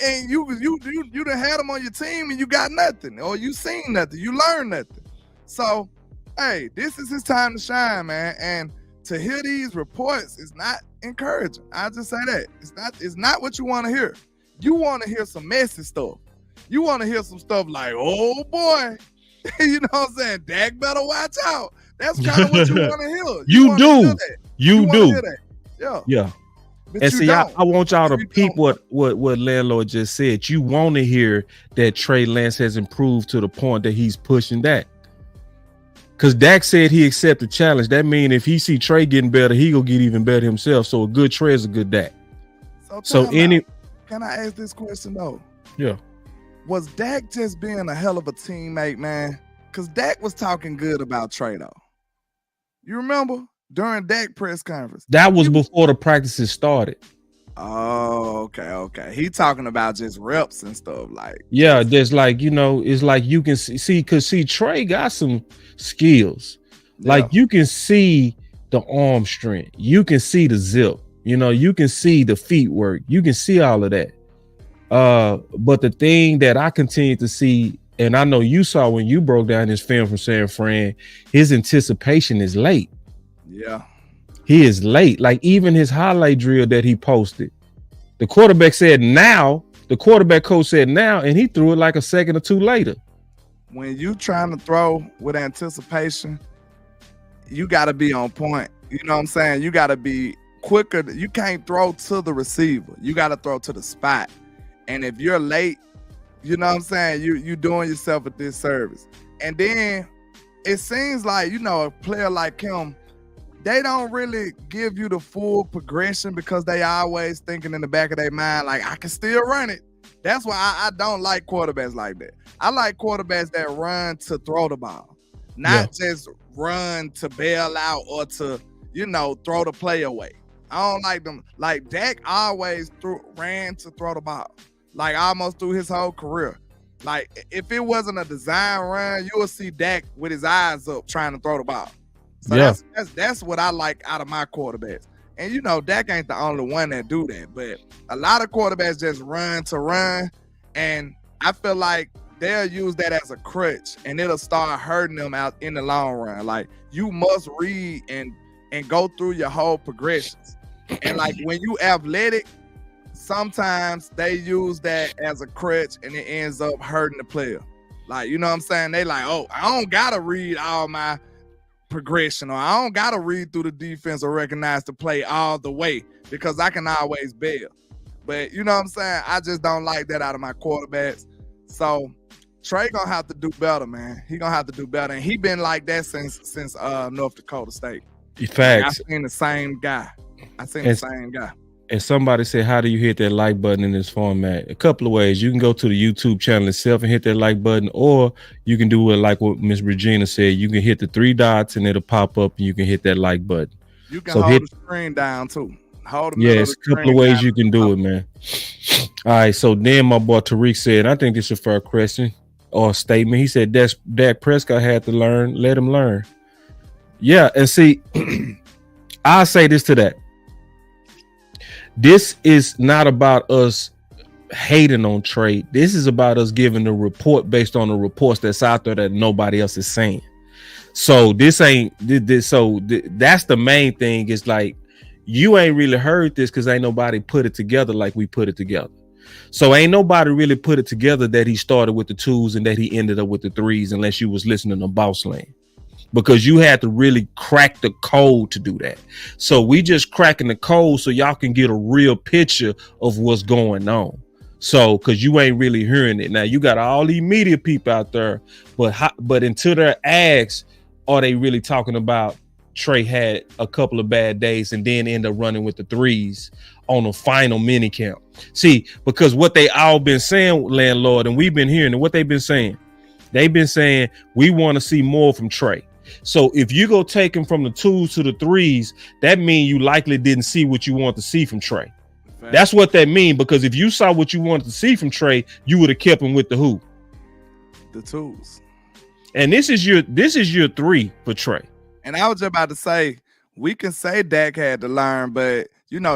And you done had him on your team and you got nothing, or you seen nothing, you learned nothing. So, hey, this is his time to shine, man. And to hear these reports is not encouraging. I'll just say that. It's not what you want to hear. You want to hear some messy stuff. You want to hear some stuff like, oh boy, you know what I'm saying? Dak better watch out. That's kind of what you want to hear. You do. Yeah. But and see, I want y'all to peep what Landlord just said. You want to hear that Trey Lance has improved to the point that he's pushing that. Because Dak said he accepted the challenge. That means if he see Trey getting better, he gonna get even better himself. So a good Trey is a good Dak. So can I ask this question though? Yeah. Was Dak just being a hell of a teammate, man? Because Dak was talking good about Trey though. You remember during Dak press conference? That was before the practices started. Oh, okay. He talking about just reps and stuff like. Yeah, there's like, it's like you can see Trey got some skills. Yeah. Like you can see the arm strength, you can see the zip, you can see the feet work, you can see all of that. But the thing that I continue to see, and I know you saw when you broke down his film from San Fran, his anticipation is late. Yeah. He is late. Like even his highlight drill that he posted, the quarterback said now, the quarterback coach said now, and he threw it like a second or two later. When you trying to throw with anticipation, you got to be on point. You know what I'm saying? You got to be quicker. You can't throw to the receiver. You got to throw to the spot. And if you're late, you know what I'm saying? You doing yourself a disservice. And then it seems like, a player like him, they don't really give you the full progression because they always thinking in the back of their mind, like, I can still run it. That's why I don't like quarterbacks like that. I like quarterbacks that run to throw the ball, not just run to bail out or to, throw the play away. I don't like them. Like Dak always ran to throw the ball, like almost through his whole career. Like if it wasn't a design run, you will see Dak with his eyes up trying to throw the ball. So that's what I like out of my quarterbacks. And Dak ain't the only one that do that, but a lot of quarterbacks just run to run, and I feel like they'll use that as a crutch, and it'll start hurting them out in the long run. Like you must read and go through your whole progressions. And like when you athletic, sometimes they use that as a crutch, and it ends up hurting the player. Like you know what I'm saying? They like, oh, I don't gotta read all my progression, or I don't gotta read through the defense or recognize the play all the way because I can always bail. But you know what I'm saying? I just don't like that out of my quarterbacks. So Trey gonna have to do better, man. He gonna have to do better, and he been like that since North Dakota State. Facts. Like, I seen the same guy. And somebody said, how do you hit that like button in this format? A couple of ways. You can go to the YouTube channel itself and hit that like button, or you can do it like what Miss Regina said. You can hit the 3 dots and it'll pop up, and you can hit that like button. You can hold the screen down too. It's a couple of ways you can do it, man. All right, so then my boy Tariq said, I think this is a fair question or statement. He said Dak Prescott had to learn, let him learn. Yeah, and see, I'll say this to that. This is not about us hating on Trey. This is about us giving the report based on the reports that's out there that nobody else is saying. So this ain't this. So that's the main thing. Is like you ain't really heard this because ain't nobody put it together like we put it together. So ain't nobody really put it together that he started with the 2s and that he ended up with the 3s unless you was listening to Boss Lane. Because you had to really crack the code to do that. So we just cracking the code so y'all can get a real picture of what's going on. So because you ain't really hearing it. Now you got all these media people out there, but until they're asked, are they really talking about Trey had a couple of bad days and then end up running with the 3s on a final mini camp? See, because what they all been saying, Landlord, and we've been hearing, and what they've been saying we want to see more from Trey. So if you go take him from the 2s to the 3s, that means you likely didn't see what you want to see from Trey. Fact. That's what that means, because if you saw what you wanted to see from Trey, you would have kept him with the who? The 2s. And this is your 3 for Trey. And I was just about to say, we can say Dak had to learn, but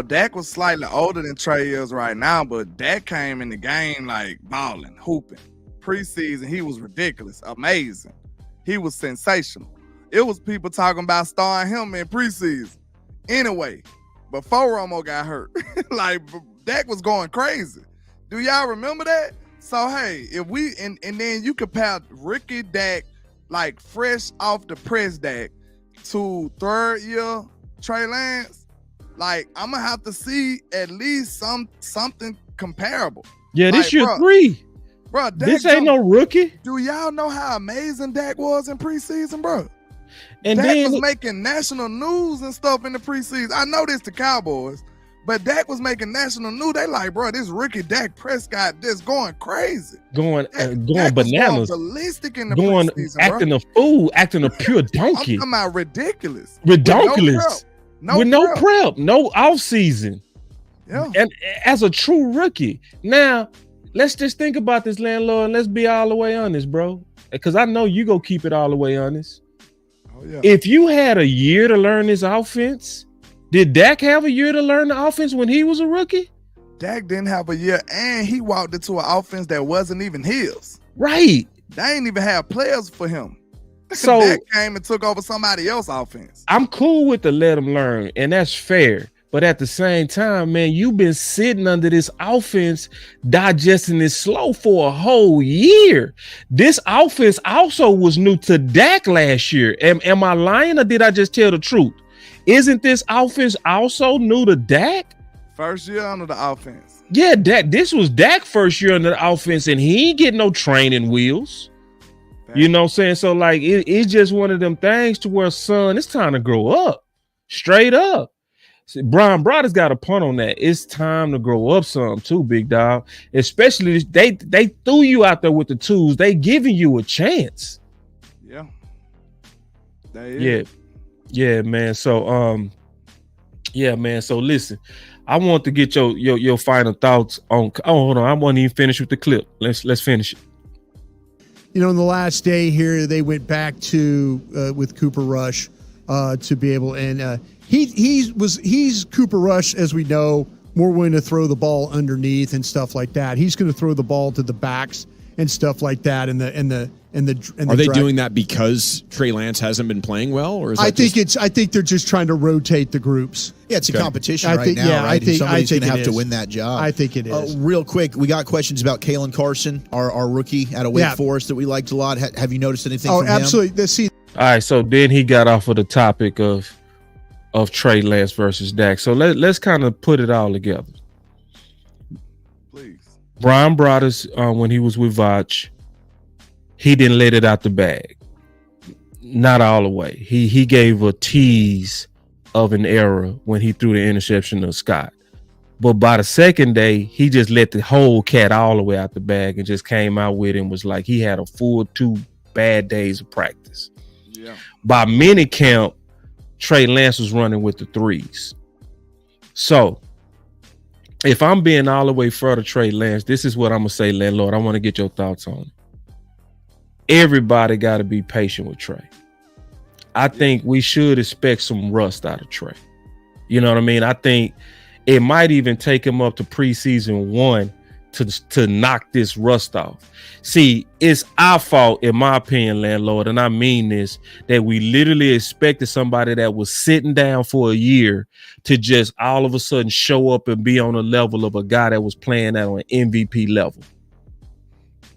Dak was slightly older than Trey is right now, but Dak came in the game like balling, hooping. Preseason, he was ridiculous, amazing. He was sensational. It was people talking about starting him in preseason. Anyway, before Romo got hurt, like Dak was going crazy. Do y'all remember that? So hey, if we and then you compare rookie Dak, like fresh off the press Dak, to 3rd year Trey Lance, like I'm gonna have to see at least something comparable. Yeah, like, this your 3. Bro, this ain't no rookie. Do y'all know how amazing Dak was in preseason, bro? And Dak then was making national news and stuff in the preseason. I know this the Cowboys, but Dak was making national news. They like, bro, this rookie Dak Prescott just going crazy. going Dak bananas, was going ballistic in the going preseason, acting bro. a fool, acting a pure I'm donkey. talking about ridiculous. Ridiculous. With no prep. prep, no off season. Yeah. And as a true rookie. Now, let's just think about this, landlord, and let's be all the way honest, bro. Because I know you go keep it all the way honest. Oh, yeah. If you had a year to learn this offense, did Dak have a year to learn the offense when he was a rookie? Dak didn't have a year, and he walked into an offense that wasn't even his. Right. They ain't even have players for him. So Dak came and took over somebody else's offense. I'm cool with the let him learn, and that's fair. But at the same time, man, you've been sitting under this offense, digesting it slow for a whole year. This offense also was new to Dak last year. Am I lying, or did I just tell the truth? Isn't this offense also new to Dak? First year under the offense. Yeah, this was Dak first year under the offense, and he ain't getting no training wheels. You know what I'm saying? So, like, it's just one of them things to where, son, it's time to grow up. Straight up. See, Bryan Broaddus got a punt on that. It's time to grow up some too, big dog. Especially they threw you out there with the tools. They giving you a chance. Yeah. Yeah, man. So yeah, man. So listen, I want to get your final thoughts on. Oh, hold on. I wasn't even finished with the clip. Let's finish it. You know, in the last day here, they went back to with Cooper Rush to be able, and he's Cooper Rush, as we know, more willing to throw the ball underneath and stuff like that. He's going to throw the ball to the backs and stuff like that. And are they doing that because Trey Lance hasn't been playing well, or is that I think they're just trying to rotate the groups. Yeah, it's a competition now, right? I think somebody's going to have it to is. win that job. I think it is. Real quick, we got questions about Kalen Carson, our rookie out of Wake Forest that we liked a lot. Have you noticed anything from him? Absolutely. All right, so then he got off of the topic of Trey Lance versus Dak. So let's kind of put it all together. Please. Bryan Broaddus, when he was with Voch, he didn't let it out the bag. Not all the way. He gave a tease of an error when he threw the interception to Scott. But by the second day, he just let the whole cat all the way out the bag and just came out with it and was like he had a full 2 bad days of practice. Yeah. By minicamp, Trey Lance was running with the threes. So if I'm being all the way for the Trey Lance, this is what I'm going to say, landlord. I want to get your thoughts on it. Everybody got to be patient with Trey. I think we should expect some rust out of Trey. You know what I mean? I think it might even take him up to preseason 1 to knock this rust off. See, it's our fault, in my opinion, landlord, and I mean this, that we literally expected somebody that was sitting down for a year to just all of a sudden show up and be on the level of a guy that was playing at an MVP level.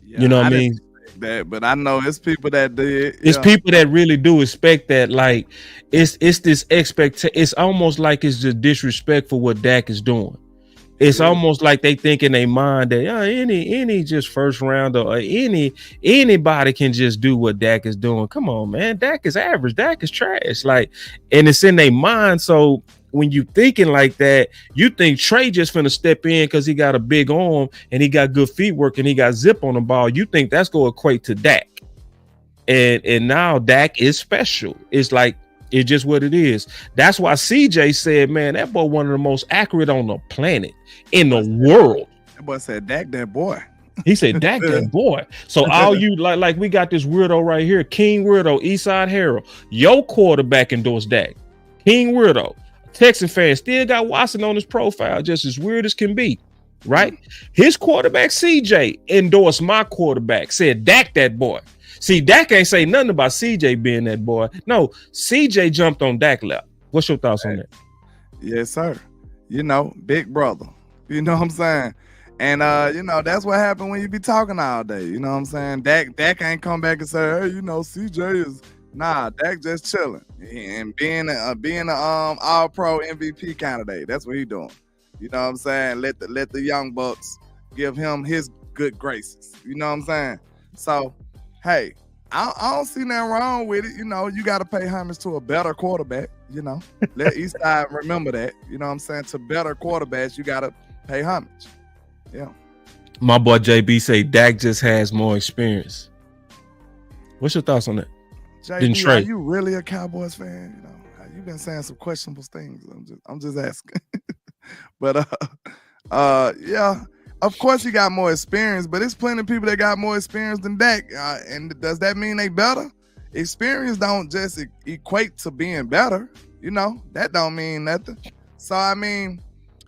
Yeah, you know what I mean? That, but I know it's people that did. It's people that really do expect that. Like it's this expectation. It's almost like it's just disrespect for what Dak is doing. It's almost like they think in their mind that any just first rounder or anybody can just do what Dak is doing. Come on, man. Dak is average. Dak is trash. Like, and it's in their mind. So when you thinking like that, you think Trey just finna step in because he got a big arm and he got good feet work and he got zip on the ball. You think that's gonna equate to Dak. And now Dak is special. It's like it's just what it is. That's why CJ said, man, that boy one of the most accurate on the planet, in the world. That boy said, Dak, that boy. He said, Dak, that boy. So all you like we got this weirdo right here, King Weirdo, Eastside Harold. Your quarterback endorsed Dak. King Weirdo. Texan fan still got Watson on his profile, just as weird as can be, right? His quarterback, CJ, endorsed my quarterback, said, Dak, that boy. See, Dak ain't say nothing about CJ being that boy. No, CJ jumped on Dak lap. What's your thoughts on that? Yes, sir. You know, big brother. You know what I'm saying? And, you know, that's what happened when you be talking all day. You know what I'm saying? Dak ain't come back and say, hey, you know, CJ is... Nah, Dak just chilling and being a all-pro MVP candidate. That's what he doing. You know what I'm saying? Let the young bucks give him his good graces. You know what I'm saying? So, hey, I don't see nothing wrong with it. You know, you got to pay homage to a better quarterback. You know, let each side remember that. You know what I'm saying? To better quarterbacks, you got to pay homage. Yeah. My boy JB say Dak just has more experience. What's your thoughts on that? JB, Trey, are you really a Cowboys fan? You know, you've been saying some questionable things. I'm just asking. But yeah, of course he got more experience, but there's plenty of people that got more experience than Dak. And does that mean they better? Experience don't just equate to being better. You know, that don't mean nothing. So I mean,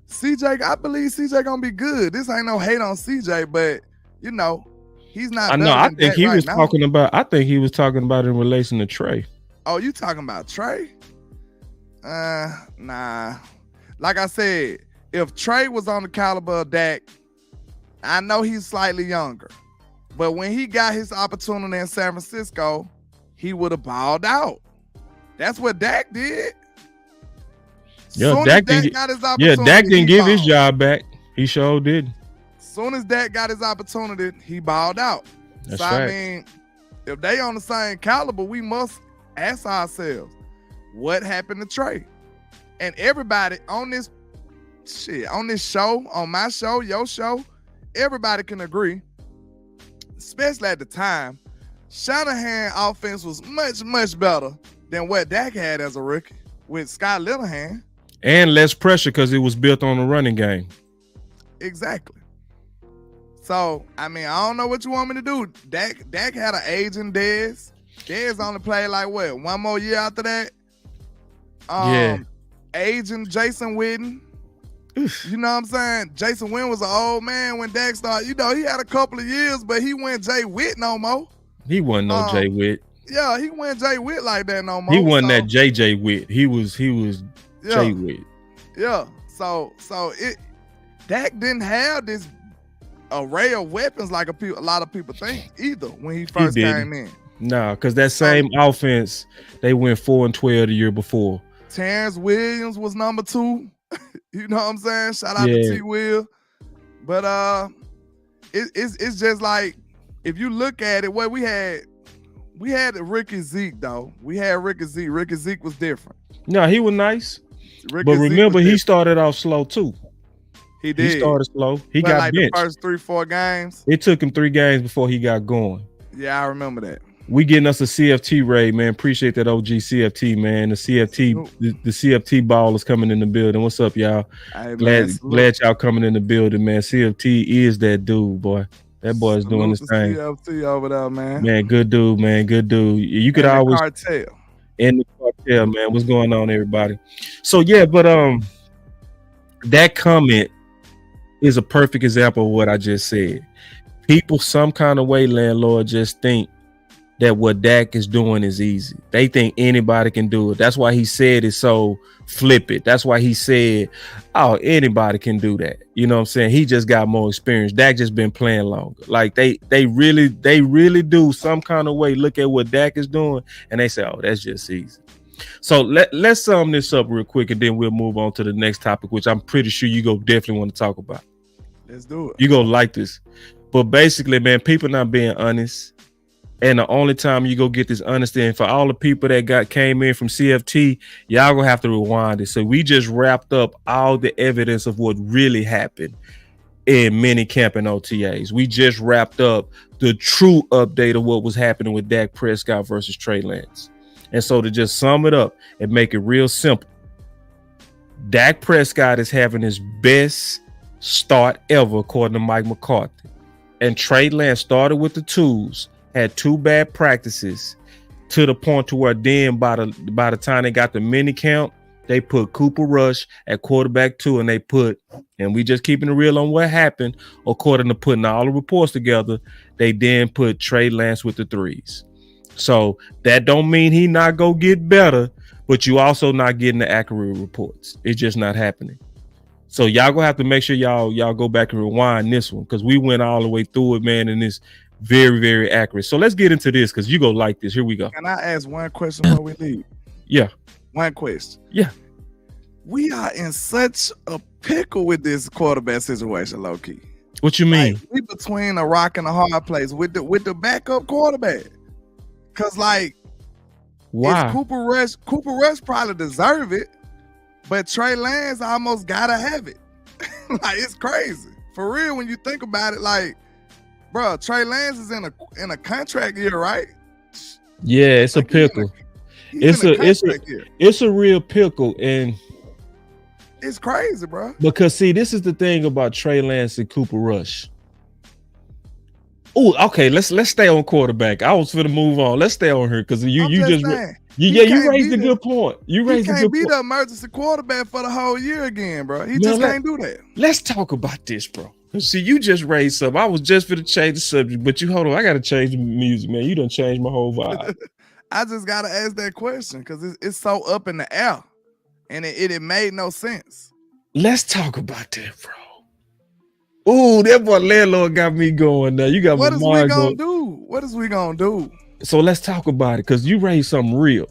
CJ, I believe CJ gonna be good. This ain't no hate on CJ, but you know, he's not. I know. I think he was talking about. I think he was talking about in relation to Trey. Oh, you talking about Trey? Nah. Like I said, if Trey was on the caliber of Dak, I know he's slightly younger, but when he got his opportunity in San Francisco, he would have balled out. That's what Dak did. Yeah, Dak didn't give his job back. He sure did. Soon as Dak got his opportunity, he balled out. That's so facts. I mean, if they on the same caliber, we must ask ourselves, what happened to Trey? And everybody on this show, on my show, your show, everybody can agree, especially at the time, Shanahan offense was much, much better than what Dak had as a rookie with Scott Littlehan. And less pressure because it was built on the running game. Exactly. So, I mean, I don't know what you want me to do. Dak had an aging Dez. Dez only played like what? One more year after that? Yeah. Aging Jason Witten. You know what I'm saying? Jason Witten was an old man when Dak started. You know, he had a couple of years, but he went Jay Witt no more. He wasn't no Jay Witt. Yeah, he went Jay Witt like that no more. He wasn't that JJ Witt. He was Jay Witt. Yeah. So Dak didn't have this array of weapons like a lot of people think either when he first came in. Nah, because that same offense, they went 4-12 the year before. Terrence Williams was number 2. You know what I'm saying? Shout out to T. Will. But it's just like, if you look at it, what we had Ricky Zeke though. We had Ricky Zeke. Ricky Zeke was different. No, he was nice. Ricky but remember, he started off slow too. He did. He started slow. He got like benched. The first 3-4 games. It took him 3 games before he got going. Yeah, I remember that. We getting us a CFT raid, man. Appreciate that OG CFT, man. The CFT ball is coming in the building. What's up, y'all? Glad y'all coming in the building, man. CFT is that dude, boy. That boy is doing his thing. CFT over there, man. Man, good dude, man. Good dude. You could always in the cartel, man. What's going on, everybody? So yeah, but that comment is a perfect example of what I just said. People some kind of way, landlord, just think that what Dak is doing is easy. They think anybody can do it. That's why he said it so flippant. That's why he said, oh, anybody can do that. You know what I'm saying? He just got more experience. Dak just been playing longer. Like they really do some kind of way look at what Dak is doing and they say, oh, that's just easy. So let's sum this up real quick and then we'll move on to the next topic, which I'm pretty sure you go definitely want to talk about. Let's do it. You gonna like this. But basically, man, people not being honest. And the only time you go get this understanding for all the people that came in from CFT, y'all gonna have to rewind it. So we just wrapped up all the evidence of what really happened in minicamp and OTAs. We just wrapped up the true update of what was happening with Dak Prescott versus Trey Lance. And so to just sum it up and make it real simple, Dak Prescott is having his best start ever, according to Mike McCarthy. And Trey Lance started with the tools, had 2 bad practices to the point to where then by the time they got the mini count, they put Cooper Rush at quarterback 2 and we just keeping it real on what happened, according to putting all the reports together, they then put Trey Lance with the 3s. So that don't mean he not go get better, but you also not getting the accurate reports. It's just not happening. So y'all gonna have to make sure y'all go back and rewind this one because we went all the way through it, man, and it's very, very accurate. So let's get into this because you go like this. Here we go. Can I ask one question before we leave? Yeah. One question. Yeah. We are in such a pickle with this quarterback situation, low key. What you mean? Like, we between a rock and a hard place with the backup quarterback. Cause like, Why? it's Cooper Rush. Cooper Rush probably deserve it, but Trey Lance almost gotta have it. Like, it's crazy for real when you think about it. Like, bro, Trey Lance is in a contract year, right? Yeah, it's a pickle. It's a real pickle, and it's crazy, bro. Because see, this is the thing about Trey Lance and Cooper Rush. Oh, okay. Let's stay on quarterback. I was gonna move on. Let's stay on here because you raised a good point. You raised a good point. He can't be the emergency quarterback for the whole year again, bro. He just can't do that. Let's talk about this, bro. See, you just raised something. I was just going to change the subject, but hold on. I got to change the music, man. You done changed my whole vibe. I just got to ask that question because it's so up in the air, and it made no sense. Let's talk about that, bro. Ooh, that boy Landlord got me going now. You got what my is mind we gonna going. do? What is we gonna do? So let's talk about it because you raised something real.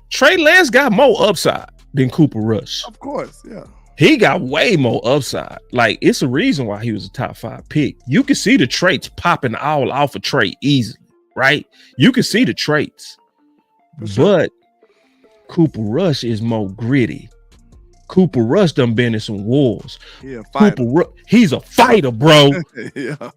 Trey Lance got more upside than Cooper Rush. Of course, yeah. He got way more upside. Like, it's a reason why he was a top 5 pick. You can see the traits popping all off of Trey easily, right? You can see the traits. Sure. But Cooper Rush is more gritty. Cooper Rush done been in some wars. Yeah, fighter. He's a fighter, bro. Yeah.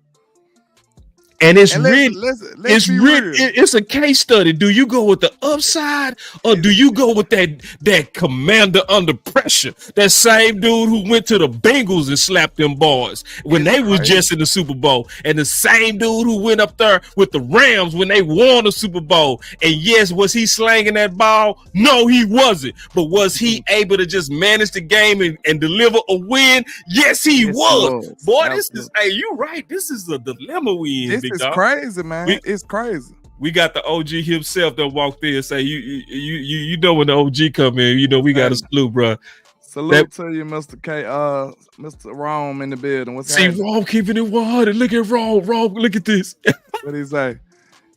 And it's let's be real. It's a case study. Do you go with the upside or do you go with that commander under pressure? That same dude who went to the Bengals and slapped them boys when they was just in the Super Bowl, and the same dude who went up there with the Rams when they won the Super Bowl. And yes, was he slanging that ball? No, he wasn't. But was he able to just manage the game and deliver a win? Yes, he was. Boy, you right. This is a dilemma we in. It's crazy, man. It's crazy. We got the OG himself that walked in and say, you know when the OG come in, we got a salute, bro. Salute to you, Mr. K, Mr. Rome in the building. What's happening? Rome keeping it 100. Look at Rome. Look at this. What he say?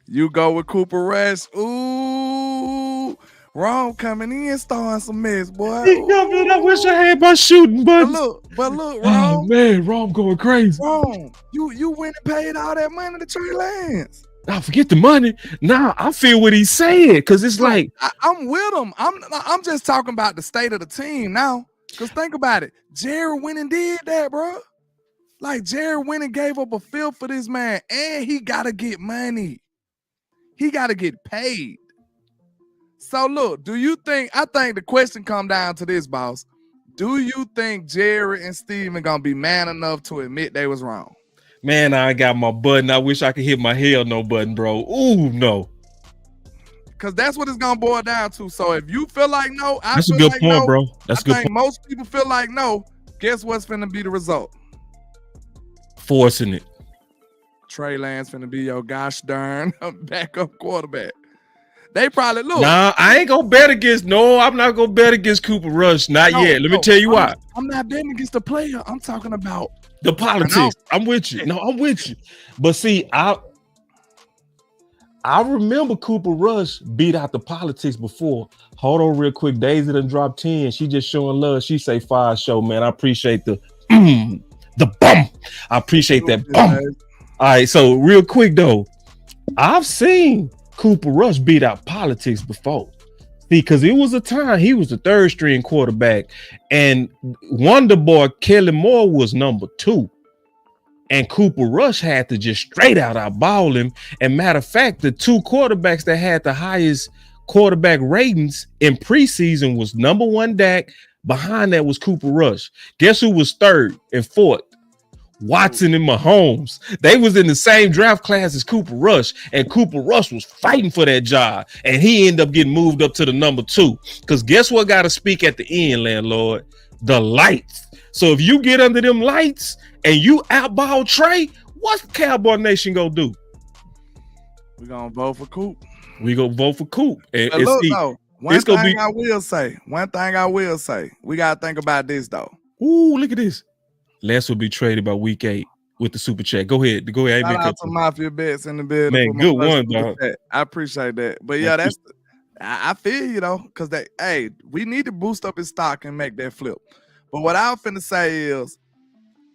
You go with Cooper Rush. Ooh, Rome coming in, starting some mess, boy. He coming. I wish I had my shooting button. But look, Rome. Oh man, Rome going crazy. Rome, you went and paid all that money to Trey Lance. Now forget the money. Nah, I feel what he's saying because it's like I'm with him. I'm just talking about the state of the team now. Because think about it, Jared went and did that, bro. Like, Jared went and gave up a fifth for this man, and he gotta get money. He gotta get paid. So look, I think the question come down to this, boss. Do you think Jared and Steven gonna be man enough to admit they was wrong? Man, I got my button. I wish I could hit my hell no button, bro. Ooh, no. Because that's what it's gonna boil down to. So if you feel like no, that's a good point, bro. That's a good point. Most people feel like no. Guess what's finna be the result? Forcing it. Trey Lance finna be your gosh darn backup quarterback. They probably look. Nah, I ain't gonna bet against. No, I'm not gonna bet against Cooper Rush. Not yet. Let me tell you why. I'm not betting against the player. I'm talking about the politics. I'm with you. No, I'm with you. But see, I remember Cooper Rush beat out the politics before. Hold on real quick. Daisy done dropped 10. She just showing love. She say fire show, man. I appreciate the bum. I appreciate that bum. All right, so real quick though, I've seen Cooper Rush beat out politics before. Because it was a time he was the 3rd string quarterback, and Wonder Boy Kelly Moore was number 2. And Cooper Rush had to just straight out outball him. And matter of fact, the 2 quarterbacks that had the highest quarterback ratings in preseason was number 1 Dak. Behind that was Cooper Rush. Guess who was 3rd and 4th? Watson and Mahomes. They was in the same draft class as Cooper Rush, and Cooper Rush was fighting for that job, and he ended up getting moved up to the number 2. Because guess what got to speak at the end, Landlord? The lights. So if you get under them lights and you outball Trey, what's the Cowboy Nation gonna do? We're gonna vote for Coop. We gonna vote for Coop. And look, though, one thing I will say, we gotta think about this though. Ooh, look at this. Lance will be traded by week 8 with the super chat. Go ahead. Shout out to Mafia Bets in the building. Man, good one, dog. I appreciate that. But yeah, I feel you though, because we need to boost up his stock and make that flip. But what I'm finna say is,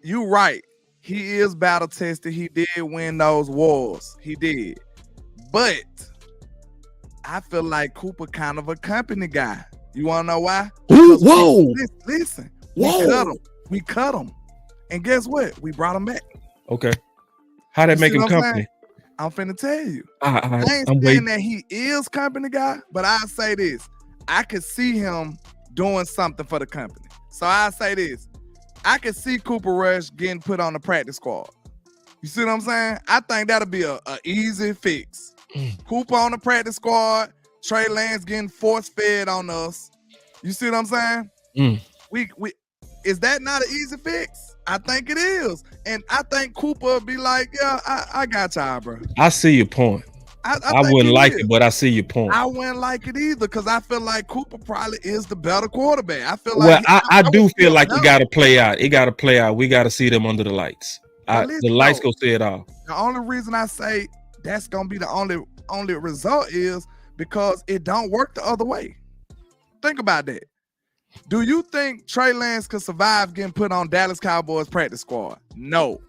you right. He is battle tested. He did win those wars. He did. But I feel like Cooper kind of a company guy. You want to know why? Ooh, whoa. Listen. Whoa. We cut him. And guess what? We brought him back. Okay. How that make him company? I'm finna tell you. I ain't saying that he is company guy, but I say this. I could see him doing something for the company. So I say this. I could see Cooper Rush getting put on the practice squad. You see what I'm saying? I think that'll be a easy fix. Cooper on the practice squad, Trey Lance getting force fed on us. You see what I'm saying? We is that not an easy fix? I think it is. And I think Cooper will be like, yeah, I got y'all, bro. I see your point. I wouldn't like it, but I see your point. I wouldn't like it either because I feel like Cooper probably is the better quarterback. I feel like I do feel like it got to play out. It got to play out. We got to see them under the lights. The lights go say it all. The only reason I say that's gonna be the only result is because it don't work the other way. Think about that. Do you think Trey Lance could survive getting put on Dallas Cowboys practice squad? No.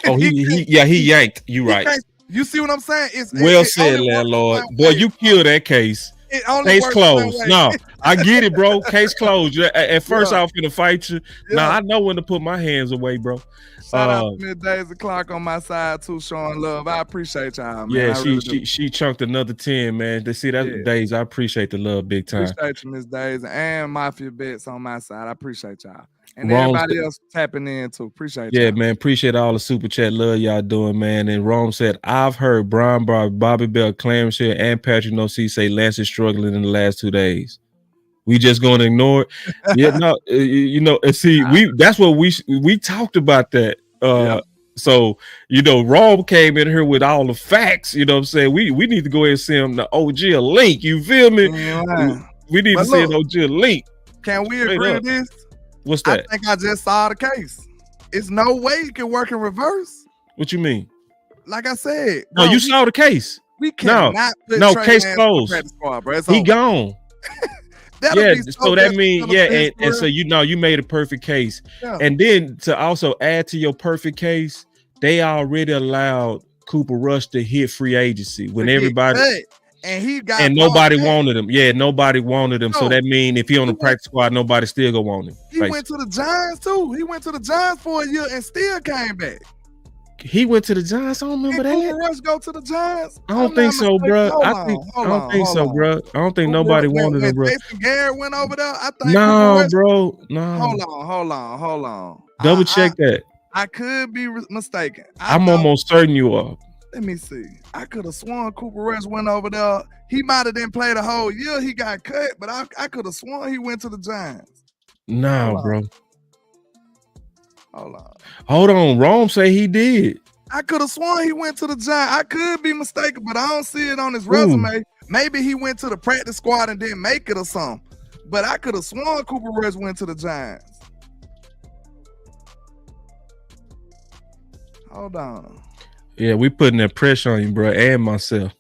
Oh, he yanked. You right. You see what I'm saying? Well said, landlord. Boy, you killed that case. Case closed. No, I get it, bro. Case closed. At first, I was gonna fight you. Now I know when to put my hands away, bro. Shout out to Middays o'clock on my side too, showing love. I appreciate y'all, man. Yeah, she chunked another 10, man. They see that Days. I appreciate the love, big time. Appreciate you, Miss Days, and Mafia Bets on my side. I appreciate y'all. And everybody else tapping in too. Appreciate y'all. Yeah, man. Appreciate all the super chat love y'all doing, man. And Rome said, I've heard Bryan Broaddus, Bobby Bell, Clamshare, and Patrick No-C say Lance is struggling in the last 2 days. We just gonna ignore it. Yeah, no, you know, and see, that's what we talked about that. So, you know, Rome came in here with all the facts, you know what I'm saying? We need to go ahead and send him the OG a link. You feel me? We need to send OG a link. Can we agree to this? What's that? I think I just saw the case. It's no way it can work in reverse. What you mean? Like I said, no, you saw the case. We cannot put Trey case closed. Squad, bro. He gone. So that means and so you know you made a perfect case. And then to also add to your perfect case, they already allowed Cooper Rush to hit free agency when everybody and nobody wanted him. Yeah, nobody wanted him. So that means if he on the practice squad, nobody still go want him. He went to the Giants too. He went to the Giants for a year and still came back. He went to the Giants. I don't remember that. Cooper Rush go to the Giants? I don't think so, bro. I don't think so, bro. I don't think nobody wanted him, bro. Jason Garrett went over there. I think no, bro. No. Hold on. Double check that. I could be mistaken. I'm almost certain you are. Let me see. I could have sworn Cooper Rush went over there. He might have didn't play the whole year. He got cut, but I could have sworn he went to the Giants. No, bro. Hold on. Rome say he did. I could have sworn he went to the Giants. I could be mistaken, but I don't see it on his resume. Maybe he went to the practice squad and didn't make it or something. But I could have sworn Cooper Rush went to the Giants. Hold on. Yeah, we putting that pressure on you, bro, and myself.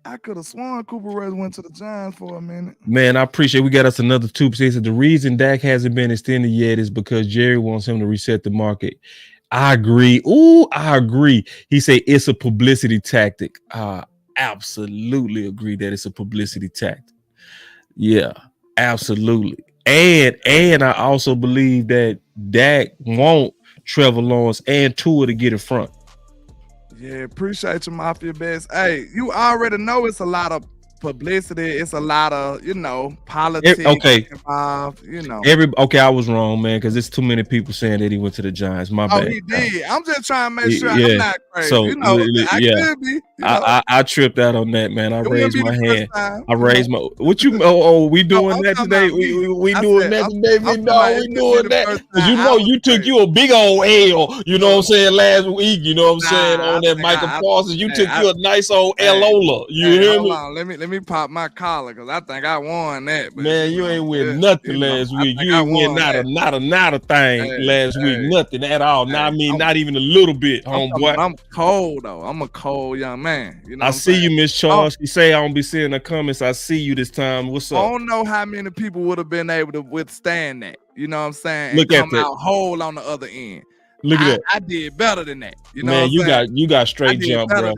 I could have sworn Cooper Rush went to the Giants for a minute. Man, I appreciate we got us another 2%. The reason Dak hasn't been extended yet is because Jerry wants him to reset the market. I agree. I agree. He said it's a publicity tactic. I absolutely agree that it's a publicity tactic. Yeah, absolutely. And I also believe that Dak want Trevor Lawrence and Tua to get in front. Yeah, appreciate you, Mafia Best. Hey, you already know it's a lot of publicity. It's a lot of, politics. Involved, I was wrong, man, because it's too many people saying that he went to the Giants. My bad. He did. I'm just trying to make sure I'm not crazy. So, I could be. I tripped out on that, man. I raised my hand. I raised my. What you? We doing that today? We doing that today? No, we doing that. Because you took you a big old L. You know what I'm saying? Last week, you know what I'm saying on that Michael Parsons. You took you a nice old Lola. You hear me? Hold on. Let me pop my collar because I think I won that. But, man, you ain't win nothing last week. You ain't win not a thing last week. Nothing at all. Not even a little bit, homeboy. I'm cold though. I'm a cold young man. I see you, Miss Charles. You say I don't be seeing the comments. I see you this time. What's up? I don't know how many people would have been able to withstand that. You know what I'm saying? Look at that. Out whole on the other end. Look at that. I did better than that. You know, man, you got straight jump, bro.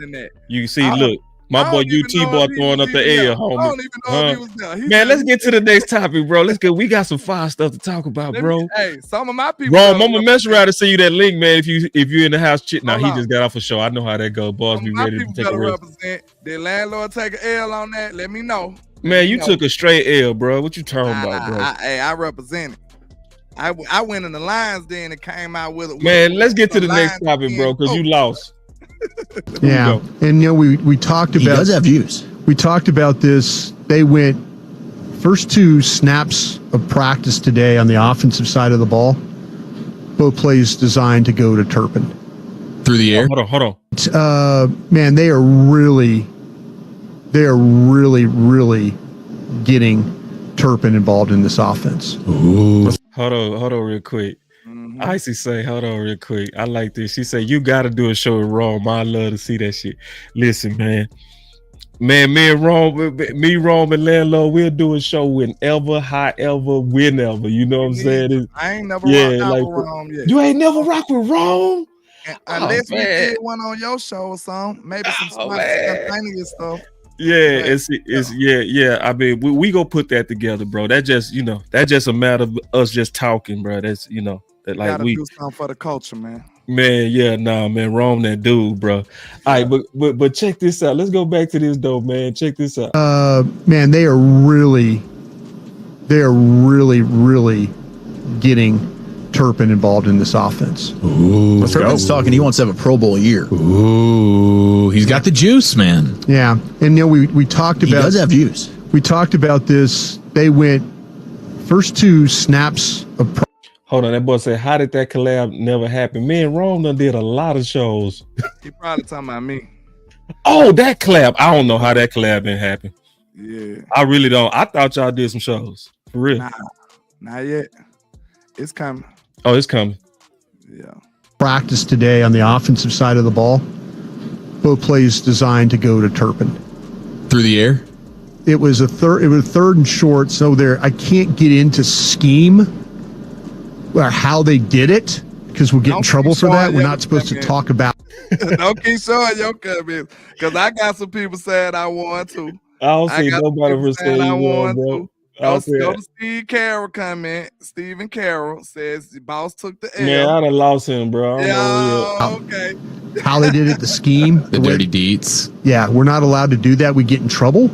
You see, look, My I boy don't even UT know boy if he throwing was up the even air, there. homie. I don't even know if he was there. Man, let's get to the next topic, bro. Let's go. We got some fire stuff to talk about, bro. Hey, some of my people. Bro, I'm gonna mess around and send you that link, man. If you're in the house, nah, he just got off a show. I know how that goes. Boss be my ready people to take a better rest. represent. Did landlord take an L on that? Let me know. Man, you took a straight L, bro. What you talking about, bro? I represented. I went in the lines then and came out with it. Man, let's get to the next topic, bro, because you lost. Yeah, and we talked about. He does have views. We talked about this. They went first 2 snaps of practice today on the offensive side of the ball. Both plays designed to go to Turpin. Through the air. Hold on. Man, they are really getting Turpin involved in this offense. Ooh. Hold on real quick. Icy say, hold on real quick. I like this. She said, you got to do a show with Rome. I love to see that shit. Listen, man, me and Rome, and Landlord, we'll do a show whenever, however, whenever. You know what I'm saying? I ain't never rocked out with Rome yet. You ain't never rocked with Rome? Unless we did one on your show or something. Maybe some spontaneous stuff. Yeah, it's yeah. I mean, we go put that together, bro. That just a matter of us just talking, bro. That's that like we do something for the culture, man. Man, yeah, nah, man, Rome that dude, bro. All right, but check this out. Let's go back to this though, man. Check this out. Man, they are really getting Turpin involved in this offense. Ooh, Turpin's talking. He wants to have a Pro Bowl a year. Ooh, he's got the juice, man. Yeah, and we talked about. He does have views. We talked about this. They went first 2 snaps of. Hold on, that boy said, how did that collab never happen? Me and Rome done did a lot of shows. He probably talking about me. Oh, that collab. I don't know how that collab didn't happen. Yeah. I really don't. I thought y'all did some shows. For real. Nah, not yet. It's coming. Oh, it's coming. Yeah. Practice today on the offensive side of the ball. Both plays designed to go to Turpin. Through the air? It was a third and short, so I can't get into scheme or how they did it because we'll get in trouble for that. We're not supposed to talk about. Don't keep showing your comments because I got some people saying I won too. I don't see nobody for saying I won, bro. Go to Steve Carroll comment. Stephen Carroll says the boss took the L. Man, I'd have lost him, bro. Okay. How they did it, the scheme. The dirty deeds. Yeah, we're not allowed to do that. We get in trouble.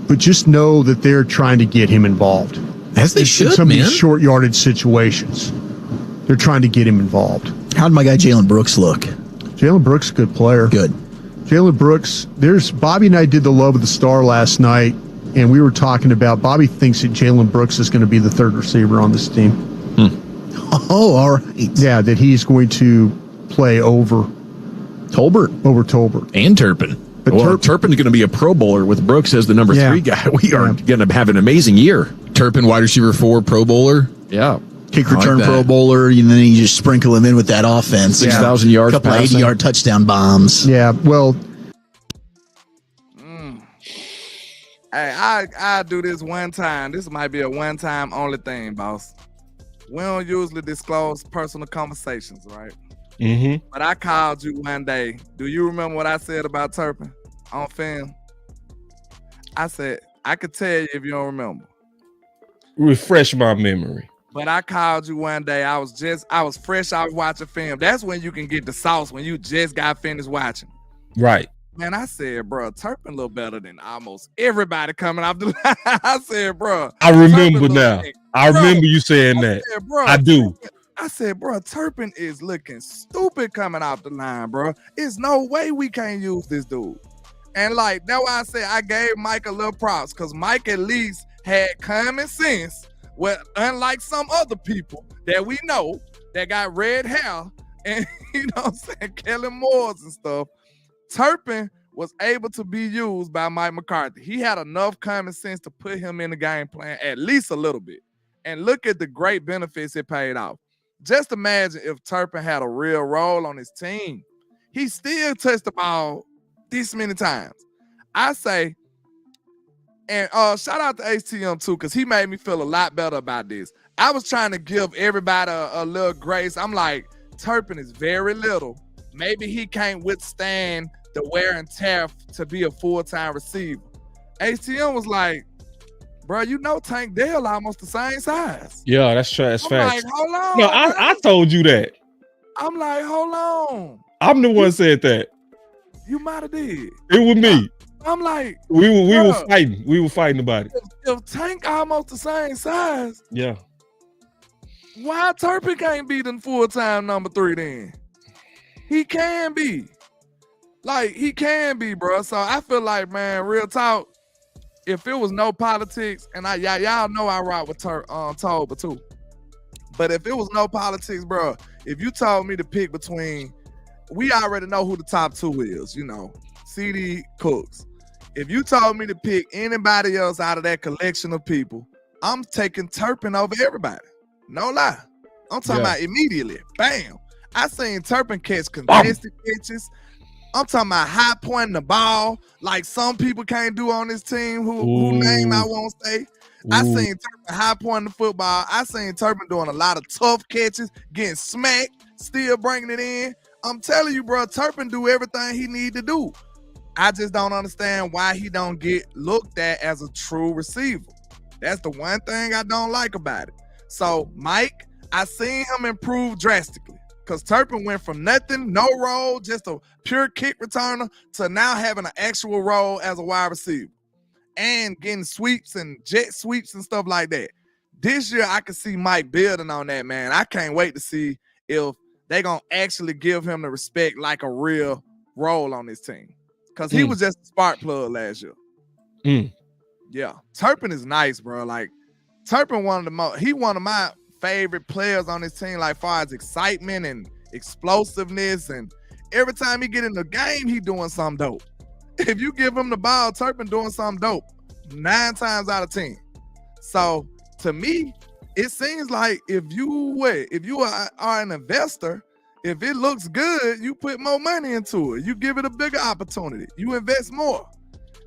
But just know that they're trying to get him involved. As they should, in some man. of these short yardage situations. They're trying to get him involved. How'd my guy Jalen Brooks look? Jalen Brooks, a good player. Good. Jalen Brooks, Bobby and I did the Love of the Star last night, and we were talking about Bobby thinks that Jalen Brooks is going to be the third receiver on this team. Oh, all right. Yeah, that he's going to play over Tolbert. And Turpin. Well, Turpin's going to be a Pro Bowler with Brooks as the number 3 guy. We are going to have an amazing year. Turpin, wide receiver 4, Pro Bowler. Yeah. Kick return Pro Bowler, and then you just sprinkle him in with that offense. 6,000 yards, a couple of 80-yard touchdown bombs. Yeah, well. Hey, I do this one time. This might be a one-time only thing, boss. We don't usually disclose personal conversations, right? Mm-hmm. But I called you one day. Do you remember what I said about Turpin on film? I said, I could tell you if you don't remember. Refresh my memory. But I called you one day. I was fresh out watching film. That's when you can get the sauce, when you just got finished watching. Right. Man, I said, bro, Turpin look better than almost everybody coming off the line. I said, bro. I remember now. I remember you saying that. Said, bro, I do. I said, bro, Turpin is looking stupid coming off the line, bro. It's no way we can't use this dude. And like, that's why I said I gave Mike a little props, because Mike at least had common sense. Well, unlike some other people that we know that got red hair and, you know what I'm saying, Kellen Moores and stuff, Turpin was able to be used by Mike McCarthy. He had enough common sense to put him in the game plan at least a little bit. And look at the great benefits it paid off. Just imagine if Turpin had a real role on his team. He still touched the ball this many times. I say, and shout out to HTM too, because he made me feel a lot better about this. I was trying to give everybody a little grace. I'm like, Turpin is very little. Maybe he can't withstand the wear and tear to be a full-time receiver. ATM was like, bro, you know Tank Dell almost the same size. Yeah, that's true. That's I'm facts. like, hold on. No, I told you that. I'm like, hold on. I'm the one said that. You might have did. It was me. I'm like, we were fighting. We were fighting about it. If Tank almost the same size, yeah. Why Turpin can't be the full-time number 3 then? He can be. Like, he can be, bro. So I feel like, man, real talk, if it was no politics, and y'all know I rock with Toba too. But if it was no politics, bro, if you told me to pick between, we already know who the top 2 is, CD Cooks. If you told me to pick anybody else out of that collection of people, I'm taking Turpin over everybody. No lie. I'm talking about immediately. Bam. I seen Turpin catch contested catches. I'm talking about high pointing the ball like some people can't do on this team who name I won't say. I seen Turpin high pointing the football. I seen Turpin doing a lot of tough catches, getting smacked, still bringing it in. I'm telling you, bro, Turpin do everything he need to do. I just don't understand why he don't get looked at as a true receiver. That's the one thing I don't like about it. So, Mike, I seen him improve drastically because Turpin went from nothing, no role, just a pure kick returner, to now having an actual role as a wide receiver and getting sweeps and jet sweeps and stuff like that. This year, I can see Mike building on that, man. I can't wait to see if they're going to actually give him the respect like a real role on this team. Because he was just a spark plug last year. Yeah. Turpin is nice, bro. Like, Turpin one of my favorite players on this team, like far as excitement and explosiveness. And every time he get in the game, he doing something dope. If you give him the ball, Turpin doing something dope 9 times out of 10. So, to me, it seems like if you are an investor, if it looks good, you put more money into it. You give it a bigger opportunity. You invest more.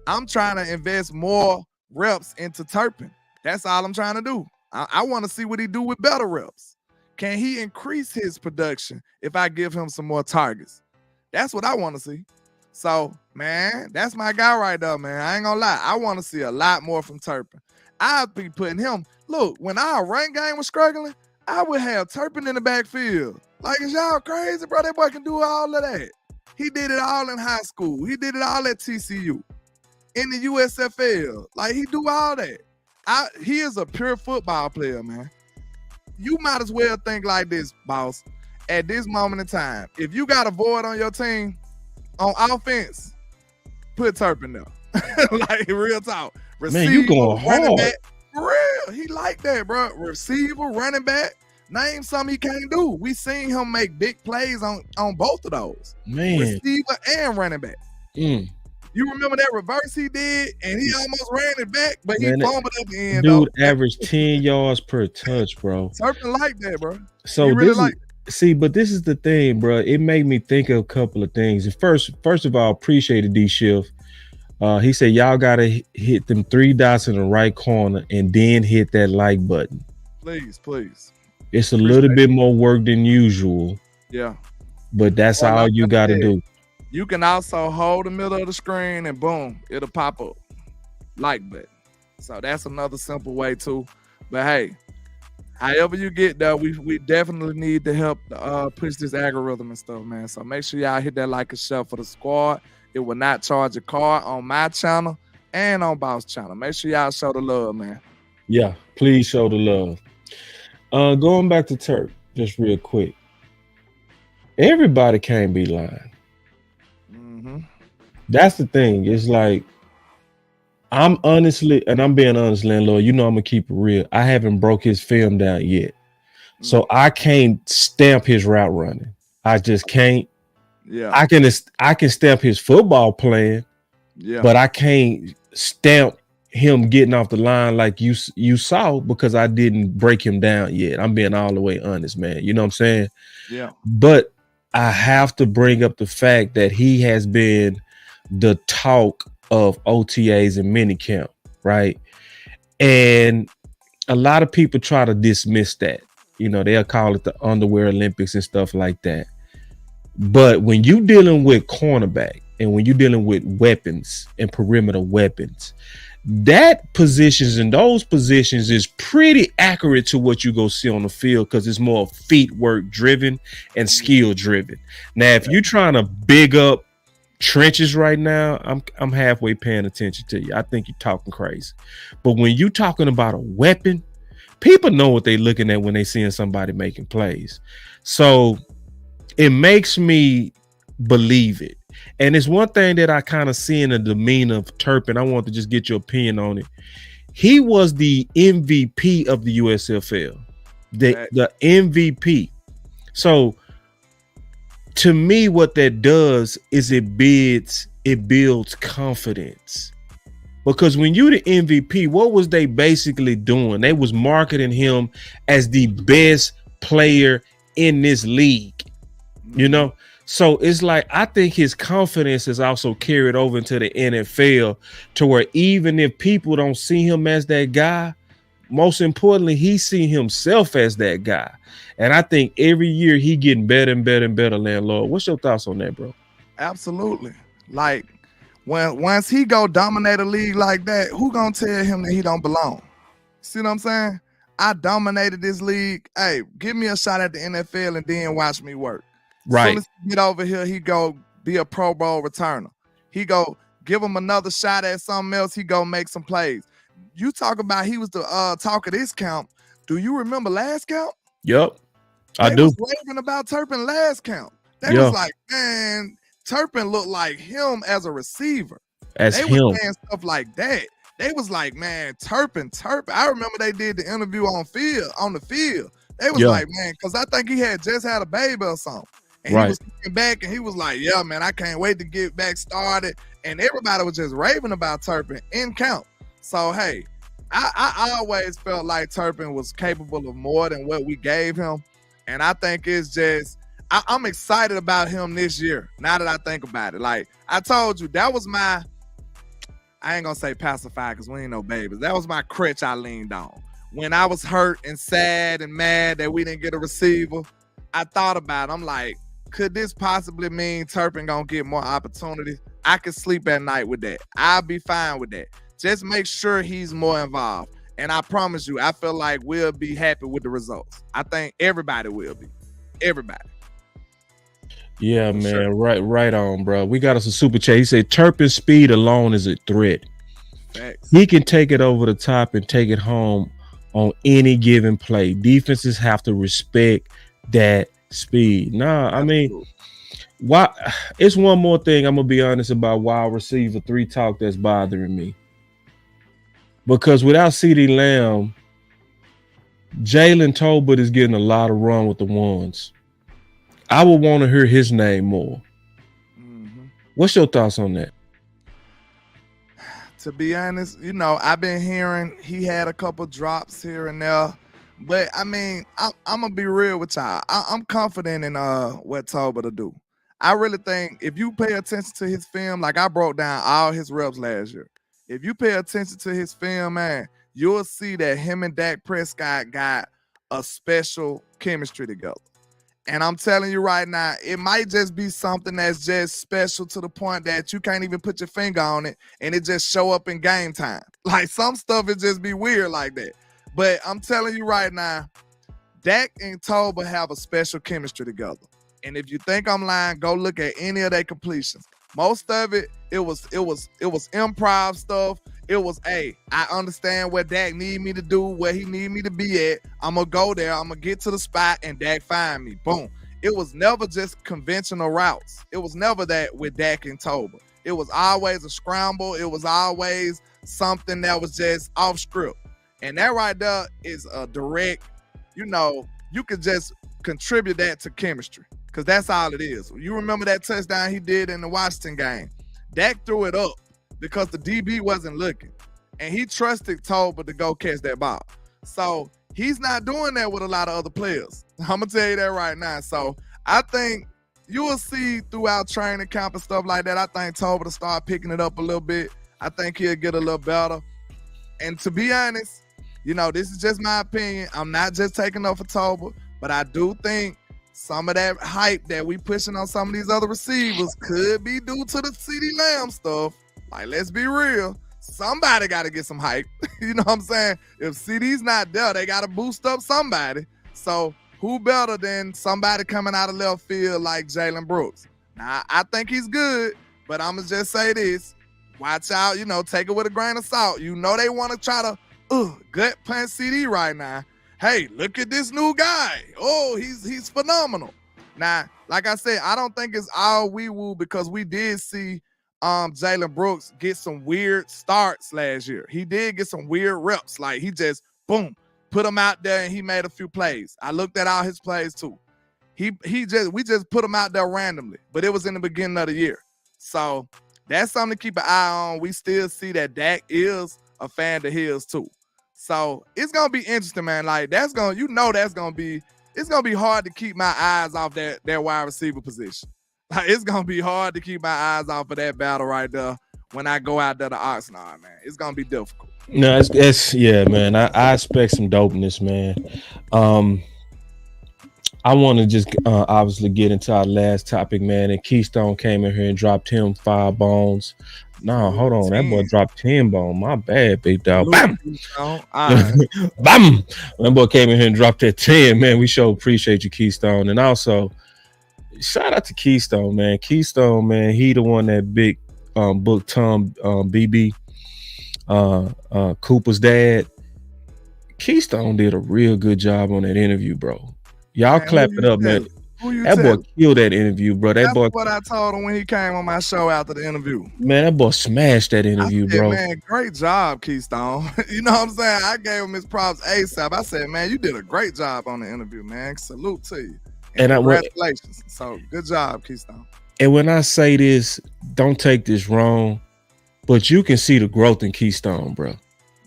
I'm trying to invest more reps into Turpin. That's all I'm trying to do. I want to see what he do with better reps. Can he increase his production if I give him some more targets? That's what I want to see. So, man, that's my guy right there, man. I ain't gonna lie. I want to see a lot more from Turpin. I'll be putting him. Look, when our run game was struggling, I would have Turpin in the backfield. Like, is y'all crazy, bro? That boy can do all of that. He did it all in high school. He did it all at TCU. In the USFL. Like, he do all that. He is a pure football player, man. You might as well think like this, boss. At this moment in time, if you got a void on your team, on offense, put Turpin there. Like, real talk. Receiver, man, you going hard. Back, for real. He like that, bro. Receiver, running back. Name something he can't do. We seen him make big plays on both of those. Man. Receiver and running back. You remember that reverse he did, and he almost ran it back, but he fumbled at the end. Dude averaged 10 yards per touch, bro. Turpin like that, bro. So he really but this is the thing, bro. It made me think of a couple of things. And first of all, appreciated D Shift. He said y'all gotta hit them 3 dots in the right corner and then hit that like button. Please. It's a little bit more work than usual. Yeah. But that's all you gotta do. You can also hold the middle of the screen and boom, it'll pop up. Like button. So that's another simple way too. But hey, however you get there, we definitely need to help push this algorithm and stuff, man. So make sure y'all hit that like and share for the squad. It will not charge a card on my channel and on Boss channel. Make sure y'all show the love, man. Yeah, please show the love. Going back to Turk, just real quick. Everybody can't be lying. That's the thing. It's like, I'm being honest, landlord. You know I'm gonna keep it real. I haven't broke his film down yet. So I can't stamp his route running. I just can't. Yeah. I can stamp his football playing, but I can't stamp him getting off the line like you saw because I didn't break him down yet. I'm being all the way honest, man. You know what I'm saying? Yeah. But I have to bring up the fact that he has been the talk of OTAs and minicamp, right? And a lot of people try to dismiss that. You know, they'll call it the underwear Olympics and stuff like that. But when you dealing with cornerback, and when you're dealing with weapons and perimeter weapons, that positions in those positions is pretty accurate to what you go see on the field because it's more feet work driven and skill driven. Now, if you're trying to big up trenches right now, I'm halfway paying attention to you. I think you're talking crazy. But when you're talking about a weapon, people know what they're looking at when they seeing somebody making plays. So it makes me believe it. And it's one thing that I kind of see in the demeanor of Turpin. I want to just get your opinion on it. He was the MVP of the USFL, the MVP. So to me, what that does is it builds confidence. Because when you're the MVP, what was they basically doing? They was marketing him as the best player in this league, you know? So it's like, I think his confidence is also carried over into the NFL to where even if people don't see him as that guy, most importantly, he see himself as that guy. And I think every year he getting better and better and better, Landlord. What's your thoughts on that, bro? Absolutely. Like, once he go dominate a league like that, who gonna tell him that he don't belong? See what I'm saying? I dominated this league. Hey, give me a shot at the NFL and then watch me work. Right. As soon as he get over here, he go be a Pro Bowl returner. He go give him another shot at something else. He go make some plays. You talk about he was the talk of this count. Do you remember last count? Yep, I They do. was raving about Turpin last count. They was like, man, Turpin looked like him as a receiver. As they him. was saying stuff like that. They was like, man, Turpin. I remember they did the interview on the field. They was like, man, because I think he had just had a baby or something. And he was looking back and he was like, yeah, man, I can't wait to get back started. And everybody was just raving about Turpin in count. So, hey, I always felt like Turpin was capable of more than what we gave him. And I think it's just, I'm excited about him this year, now that I think about it. Like, I told you, that was my, I ain't going to say pacifier because we ain't no babies. That was my crutch I leaned on. When I was hurt and sad and mad that we didn't get a receiver, I thought about it. I'm like, could this possibly mean Turpin gonna get more opportunities? I could sleep at night with that. I'll be fine with that. Just make sure he's more involved. And I promise you, I feel like we'll be happy with the results. I think everybody will be. Everybody. Yeah, man. Sure. Right on, bro. We got us a super chat. He said Turpin's speed alone is a threat. Thanks. He can take it over the top and take it home on any given play. Defenses have to respect that speed. I mean, why? It's one more thing I'm gonna be honest about wide receiver 3 talk that's bothering me. Because without CeeDee Lamb, Jalen Tolbert is getting a lot of run with the ones. I would want to hear his name more. Mm-hmm. What's your thoughts on that? To be honest, I've been hearing he had a couple drops here and there. But, I mean, I'm going to be real with y'all. I'm confident in what Tolbert will do. I really think if you pay attention to his film, like I broke down all his reps last year. If you pay attention to his film, man, you'll see that him and Dak Prescott got a special chemistry together. And I'm telling you right now, it might just be something that's just special to the point that you can't even put your finger on it and it just show up in game time. Like some stuff, it just be weird like that. But I'm telling you right now, Dak and Tolbert have a special chemistry together. And if you think I'm lying, go look at any of their completions. Most of it was improv stuff. It was, hey, I understand what Dak need me to do, where he need me to be at. I'm going to go there. I'm going to get to the spot and Dak find me. Boom. It was never just conventional routes. It was never that with Dak and Tolbert. It was always a scramble. It was always something that was just off script. And that right there is a direct, you could just contribute that to chemistry because that's all it is. You remember that touchdown he did in the Washington game? Dak threw it up because the DB wasn't looking. And he trusted Tolbert to go catch that ball. So he's not doing that with a lot of other players. I'm going to tell you that right now. So I think you will see throughout training camp and stuff like that, I think Tolbert will start picking it up a little bit. I think he'll get a little better. And to be honest, this is just my opinion. I'm not just taking up for Tolbert, but I do think some of that hype that we pushing on some of these other receivers could be due to the CeeDee Lamb stuff. Like, let's be real. Somebody got to get some hype. You know what I'm saying? If CeeDee's not there, they got to boost up somebody. So who better than somebody coming out of left field like Jalen Brooks? Now, I think he's good, but I'm going to just say this. Watch out, take it with a grain of salt. They want to try to gut punch CD right now. Hey, look at this new guy. Oh, he's phenomenal. Now, like I said, I don't think it's all woo because we did see Jalen Brooks get some weird starts last year. He did get some weird reps. Like, he just, boom, put him out there and he made a few plays. I looked at all his plays too. We just put him out there randomly, but it was in the beginning of the year. So that's something to keep an eye on. We still see that Dak is a fan of his too. So it's gonna be interesting, man. Like, it's gonna be hard to keep my eyes off that wide receiver position. Like, it's gonna be hard to keep my eyes off of that battle right there when I go out there to Oxnard, man. It's gonna be difficult. No, it's yeah, man. I expect some dopeness, man. I want to just obviously get into our last topic, man. And Keystone came in here and dropped him 5 bones. No, hold on. 10. That boy dropped 10 bones. My bad, big dog. Bam! Bam! That boy came in here and dropped that 10, man. We sure appreciate you, Keystone. And also, shout out to Keystone, man. Keystone, man, he the one that big booked Tom BB, Cooper's dad. Keystone did a real good job on that interview, bro. Y'all clap it up, man. That boy killed that interview, bro. That's what I told him when he came on my show after the interview. Man, that boy smashed that interview, bro. Man, great job, Keystone. You know what I'm saying? I gave him his props ASAP. I said, man, you did a great job on the interview, man. Salute to you. And congratulations. So good job, Keystone. And when I say this, don't take this wrong, but you can see the growth in Keystone, bro.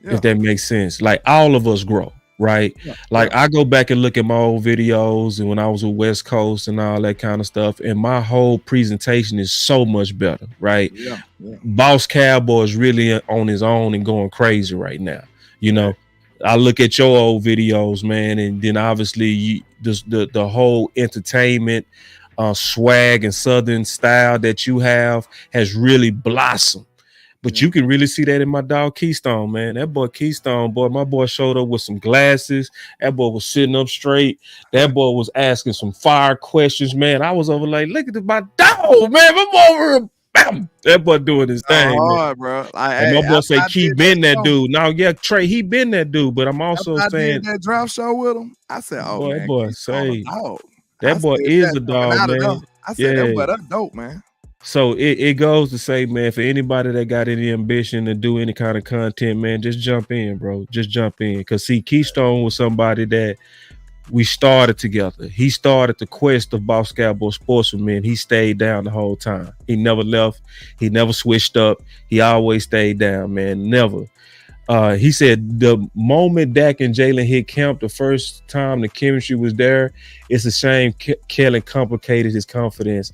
Yeah. If that makes sense. Like, all of us grow. Right. Yeah. Like, I go back and look at my old videos and when I was with West Coast and all that kind of stuff. And my whole presentation is so much better. Right. Yeah. Boss Cowboy is really on his own and going crazy right now. I look at your old videos, man. And then obviously the whole entertainment, swag and Southern style that you have has really blossomed. But you can really see that in my dog Keystone, man. That boy Keystone, boy, my boy showed up with some glasses. That boy was sitting up straight. That boy was asking some fire questions, man. I was over like, look at my dog, man. I'm over. Bam! That boy doing his thing, man. Bro. And my boy say, keep been that dude. Now, yeah, Trey, he been that dude, but I'm also saying I did that draft show with him. I said, oh, boy, man, that boy say that boy is a dog, man. I said, that boy, that's dope, man. So it goes to say, man, for anybody that got any ambition to do any kind of content, man, just jump in, bro. Just jump in. Because, see, Keystone was somebody that we started together. He started the quest of Boss Cowboy Sports with me, and he stayed down the whole time. He never left. He never switched up. He always stayed down, man. Never. He said the moment Dak and Jalen hit camp, the first time the chemistry was there, it's a shame Kellen complicated his confidence.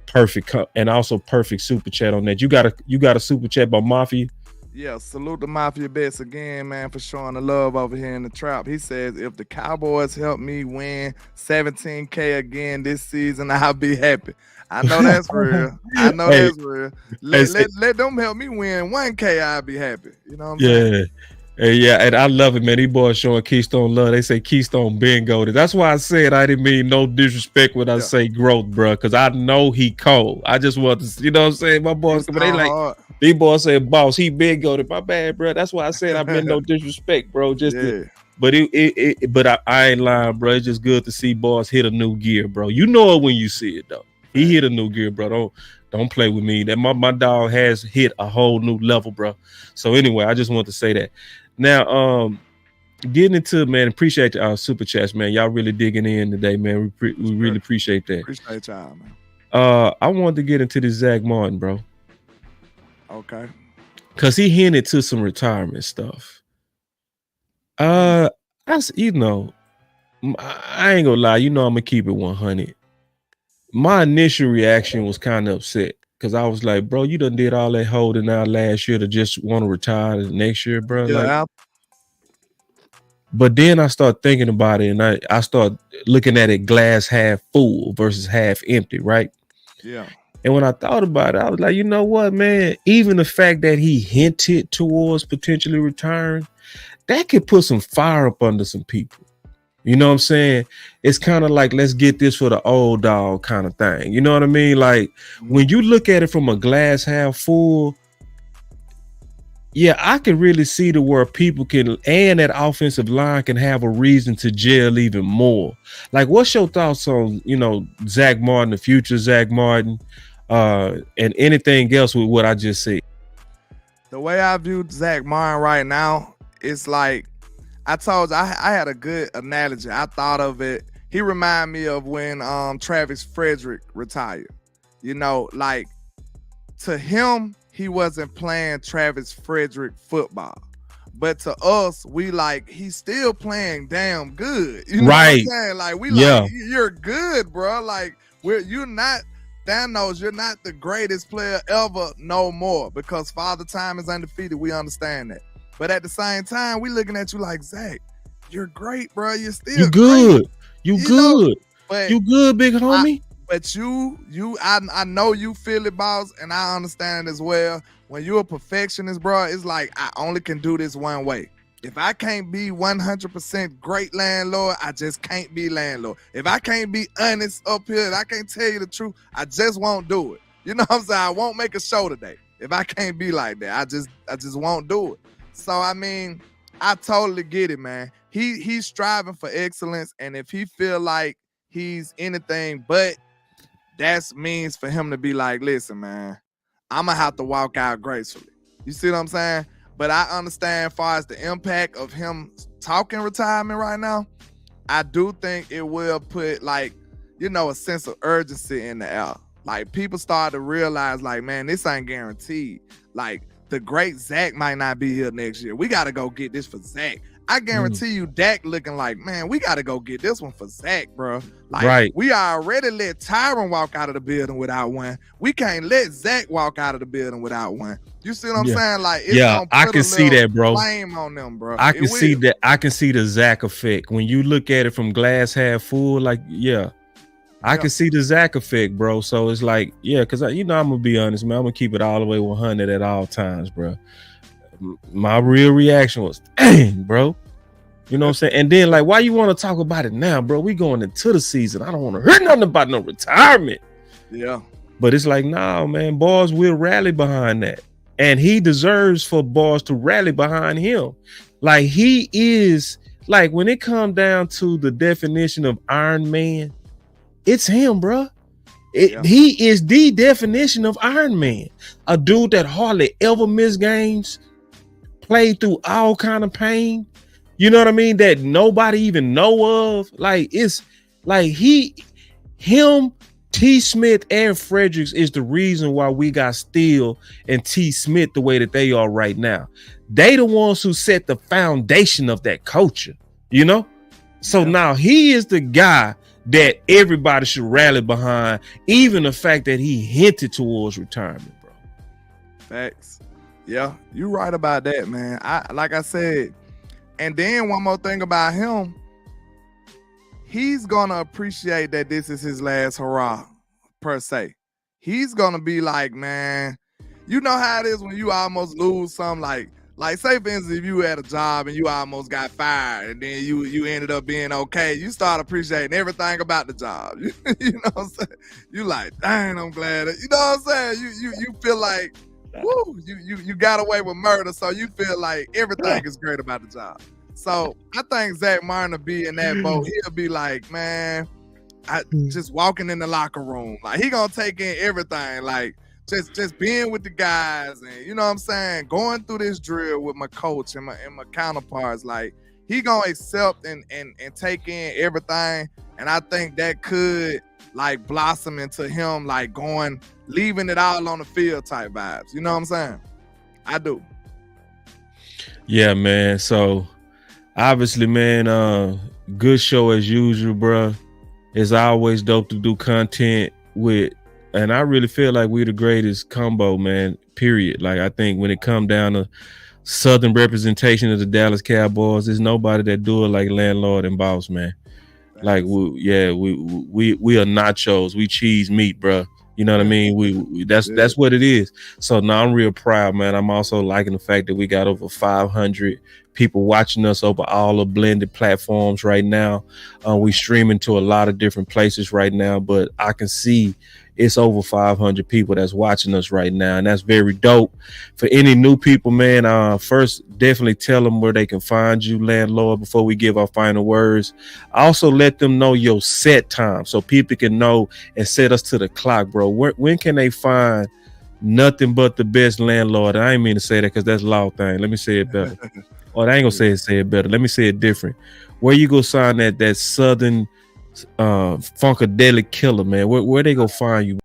Perfect, and also perfect super chat on that. You got a super chat by Mafia. Yeah, salute the Mafia Bets again, man, for showing the love over here in the trap. He says, if the Cowboys help me win $17K again this season, I'll be happy. I know that's real. I know that's real. Let them help me win 1K, I'll be happy. You know what I'm saying? Yeah, and I love it, man. These boys showing Keystone love. They say Keystone been goated. That's why I said I didn't mean no disrespect when I say growth, bro, because I know he cold. I just want to, you know what I'm saying? My boys, they like, these boys say, boss, he been goated. My bad, bro. That's why I said I meant no disrespect, bro. But I ain't lying, bro. It's just good to see boys hit a new gear, bro. You know it when you see it, though. He hit a new gear, bro. Don't play with me. That my dog has hit a whole new level, bro. So anyway, I just want to say that. Now, getting into, man, appreciate our super chats, man. Y'all really digging in today, man. We really appreciate that. Appreciate y'all, man. I wanted to get into this Zach Martin, bro. Okay. Cause he hinted to some retirement stuff. I ain't gonna lie. I'm gonna keep it 100. My initial reaction was kind of upset. Because I was like, bro, you done did all that holding out last year to just want to retire the next year, bro. Yeah. But then I start thinking about it, and I start looking at it glass half full versus half empty, right? Yeah. And when I thought about it, I was like, you know what, man? Even the fact that he hinted towards potentially retiring, that could put some fire up under some people. You know what I'm saying? It's kind of like, let's get this for the old dog kind of thing. You know what I mean? Like, when you look at it from a glass half full, yeah, I can really see to where people can, and that offensive line can have a reason to gel even more. Like, what's your thoughts on, Zach Martin, the future Zach Martin, and anything else with what I just said? The way I view Zach Martin right now, it's like, I told you, I had a good analogy. I thought of it. He reminded me of when Travis Frederick retired. Like, to him, he wasn't playing Travis Frederick football. But to us, we like, he's still playing damn good. You know right. what I'm saying? Like, like, you're good, bro. Like, you're not Thanos, you're not the greatest player ever no more, because Father Time is undefeated. We understand that. But at the same time, we looking at you like, Zach, you're great, bro. You're still good. Great. You good. But you good, big homie. I know you feel it, boss, and I understand as well. When you're a perfectionist, bro, it's like, I only can do this one way. If I can't be 100% great landlord, I just can't be landlord. If I can't be honest up here, if I can't tell you the truth, I just won't do it. You know what I'm saying? I won't make a show today. If I can't be like that, I just won't do it. So, I mean, I totally get it, man. He's striving for excellence, and if he feel like he's anything but, that means for him to be like, listen, man, I'm going to have to walk out gracefully. You see what I'm saying? But I understand as far as the impact of him talking retirement right now, I do think it will put, like, a sense of urgency in the air. Like, people start to realize, like, man, this ain't guaranteed. Like, the great Zach might not be here next year. We got to go get this for Zach. I guarantee you Dak looking like, man, we got to go get this one for Zach, bro. Like, we already let Tyron walk out of the building without one. We can't let Zach walk out of the building without one. You see what I'm saying? Like, it's I can see that, bro. Flame on them, bro. I can see that. I can see the Zach effect when you look at it from glass half full. Like, I can see the Zach effect, bro. So it's like, because I'm gonna be honest, man. I'm gonna keep it all the way 100 at all times, bro. My real reaction was, dang, bro. You know what I'm saying? And then, like, why you want to talk about it now, bro? We going into the season. I don't want to hear nothing about no retirement. Yeah. But it's like, nah, man, boys will rally behind that. And he deserves for boys to rally behind him. Like, he is, like, when it comes down to the definition of Iron Man, it's him, bro. He is the definition of Iron Man. A dude that hardly ever missed games, played through all kind of pain. You know what I mean? That nobody even know of. Like, it's like him, T. Smith, and Fredericks is the reason why we got Steele and T. Smith the way that they are right now. They the ones who set the foundation of that culture, So now he is the guy that everybody should rally behind, even the fact that he hinted towards retirement, bro. Facts. Yeah, you right about that, man. Like I said, and then one more thing about him, he's gonna appreciate that this is his last hurrah, per se. He's gonna be like, man, you know how it is when you almost lose something, like say for instance, if you had a job and you almost got fired and then you ended up being okay, you start appreciating everything about the job. You know what I'm saying? You like, dang, I'm glad. You know what I'm saying? You feel like, woo, you got away with murder, so you feel like everything is great about the job. So I think Zach Martin will be in that boat. He'll be like, man, I just walking in the locker room, like he gonna take in everything, like just being with the guys, and you know what I'm saying, going through this drill with my coach and my counterparts, like he gonna accept and take in everything. And I think that could like blossom into him like leaving it all on the field type vibes. You know what I'm saying? I do. Yeah, man. So obviously, man, good show as usual, bro. It's always dope to do content with, and I really feel like we're the greatest combo, man, period. Like, I think when it come down to Southern representation of the Dallas Cowboys. There's nobody that do it like Landlord and Boss, man. Like we are nachos. We cheese meat, bro. You know what I mean? We that's what it is. So now I'm real proud, man. I'm also liking the fact that we got over 500 people watching us over all the blended platforms right now. We streaming to a lot of different places right now, but I can see it's over 500 people that's watching us right now, and that's very dope. For any new people, man, first definitely tell them where they can find you, Landlord, before we give our final words. Also let them know your set time so people can know and set us to the clock, bro. When can they find nothing but the best, Landlord? I ain't mean to say that because that's a law thing. Let me say it better. Or I ain't gonna say it better. Let me say it different. Where you go sign that Southern Funkadelic Killer, man? Where they go find you?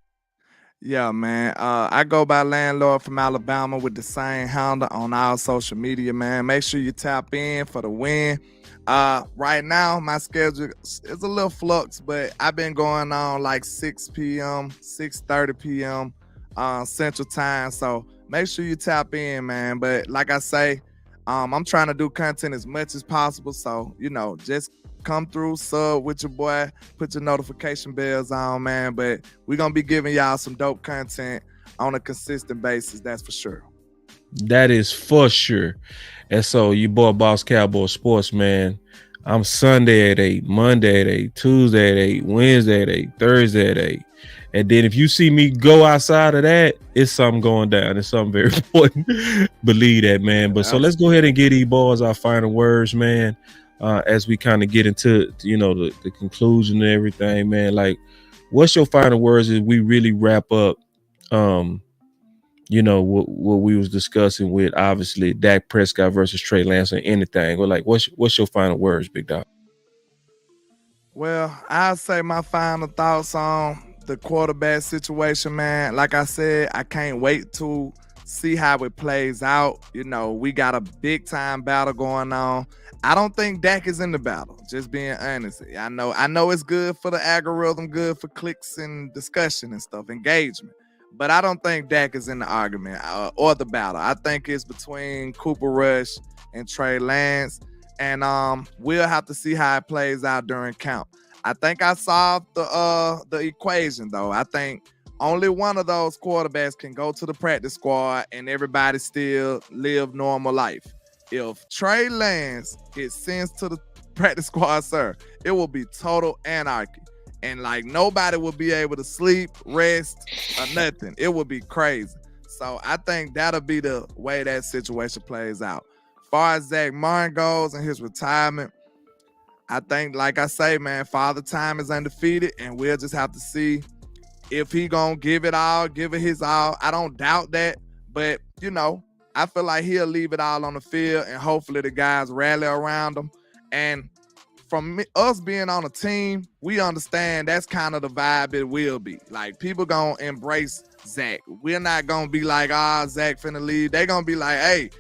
Yeah, man. I go by Landlord from Alabama with the same handle on all social media, man. Make sure you tap in for the win. Right now, my schedule is a little flux, but I've been going on like 6 p.m., 6:30 p.m. Central Time. So make sure you tap in, man. But like I say, I'm trying to do content as much as possible. So, just come through, sub with your boy, put your notification bells on, man. But we're going to be giving y'all some dope content on a consistent basis. That's for sure. That is for sure. And so you boy Boss Cowboy Sports, man. I'm Sunday at 8, Monday at 8, Tuesday at 8, Wednesday at 8, Thursday at 8. And then if you see me go outside of that, it's something going down. It's something very important. Believe that, man. But so let's go ahead and get these boys our final words, man. As we kind of get into, the conclusion and everything, man. Like, what's your final words as we really wrap up, what we was discussing with, obviously, Dak Prescott versus Trey Lance or anything? Or like, what's your final words, Big Dog? Well, I'll say my final thoughts on the quarterback situation, man. Like I said, I can't wait to see how it plays out. We got a big time battle going on. I don't think Dak is in the battle, just being honest. I know it's good for the algorithm, good for clicks and discussion and stuff, engagement. But I don't think Dak is in the argument or the battle. I think it's between Cooper Rush and Trey Lance. And we'll have to see how it plays out during camp. I think I solved the equation, though. I think only one of those quarterbacks can go to the practice squad and everybody still live normal life. If Trey Lance gets sent to the practice squad, sir, it will be total anarchy. And like nobody will be able to sleep, rest, or nothing. It will be crazy. So I think that'll be the way that situation plays out. As far as Zach Martin goes and his retirement, I think, like I say, man, Father Time is undefeated, and we'll just have to see if he gonna give it his all. I don't doubt that, but I feel like he'll leave it all on the field, and hopefully the guys rally around him. And from us being on a team, we understand that's kind of the vibe it will be. Like, people gonna embrace Zach. We're not gonna be like, Zach finna leave. They gonna be like, hey,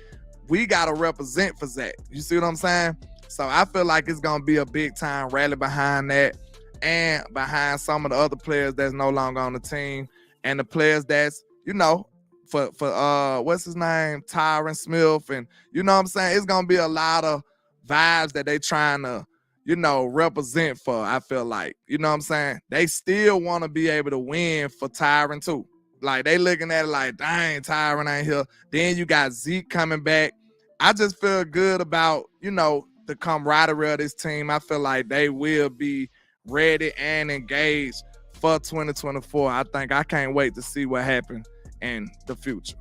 we gotta represent for Zach. You see what I'm saying? So I feel like it's gonna be a big time rally behind that, and behind some of the other players that's no longer on the team, and the players that's, for what's his name, Tyron Smith, and what I'm saying, it's gonna be a lot of vibes that they trying to, represent for. I feel like, what I'm saying, they still want to be able to win for Tyron too. Like, they looking at it like, dang, Tyron ain't here. Then you got Zeke coming back. I just feel good about, the camaraderie of this team. I feel like they will be ready and engaged for 2024. I can't wait to see what happens in the future.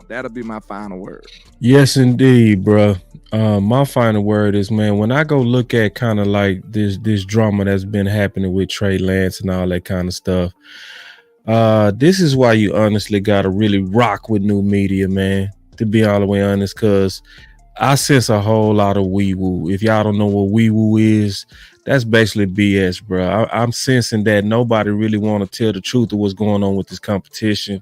That'll be my final word. Yes, indeed, bro. My final word is, man, when I go look at kind of like this drama that's been happening with Trey Lance and all that kind of stuff, this is why you honestly got to really rock with new media, man, to be all the way honest, because I sense a whole lot of wee-woo. If y'all don't know what wee-woo is, that's basically BS, bro. I'm sensing that nobody really want to tell the truth of what's going on with this competition.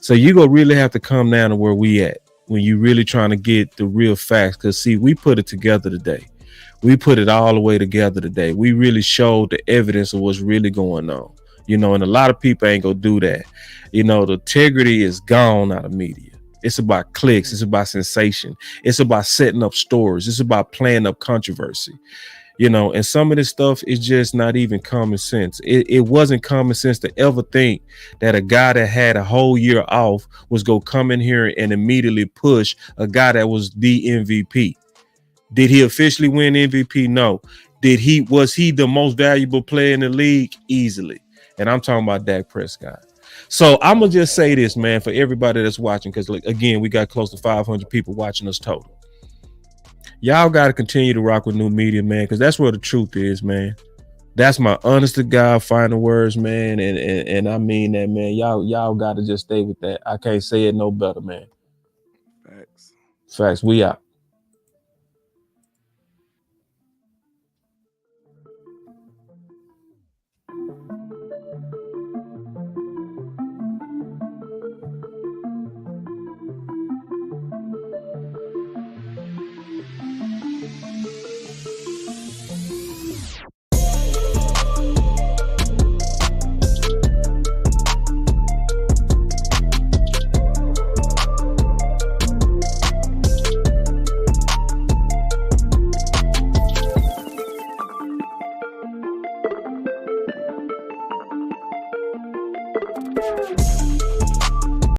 So you gonna really have to come down to where we at when you really trying to get the real facts. Because, see, we put it together today. We put it all the way together today. We really showed the evidence of what's really going on. And a lot of people ain't gonna do that. The integrity is gone out of media. It's about clicks. It's about sensation. It's about setting up stories. It's about playing up controversy. You know, and some of this stuff is just not even common sense. It wasn't common sense to ever think that a guy that had a whole year off was going to come in here and immediately push a guy that was the MVP. Did he officially win MVP? No. Was he the most valuable player in the league? Easily. And I'm talking about Dak Prescott. So I'm going to just say this, man, for everybody that's watching, because, like, again, we got close to 500 people watching us total. Y'all got to continue to rock with new media, man, because that's where the truth is, man. That's my honest to God final words, man. And I mean that, man. Y'all got to just stay with that. I can't say it no better, man. Facts. Facts. We out.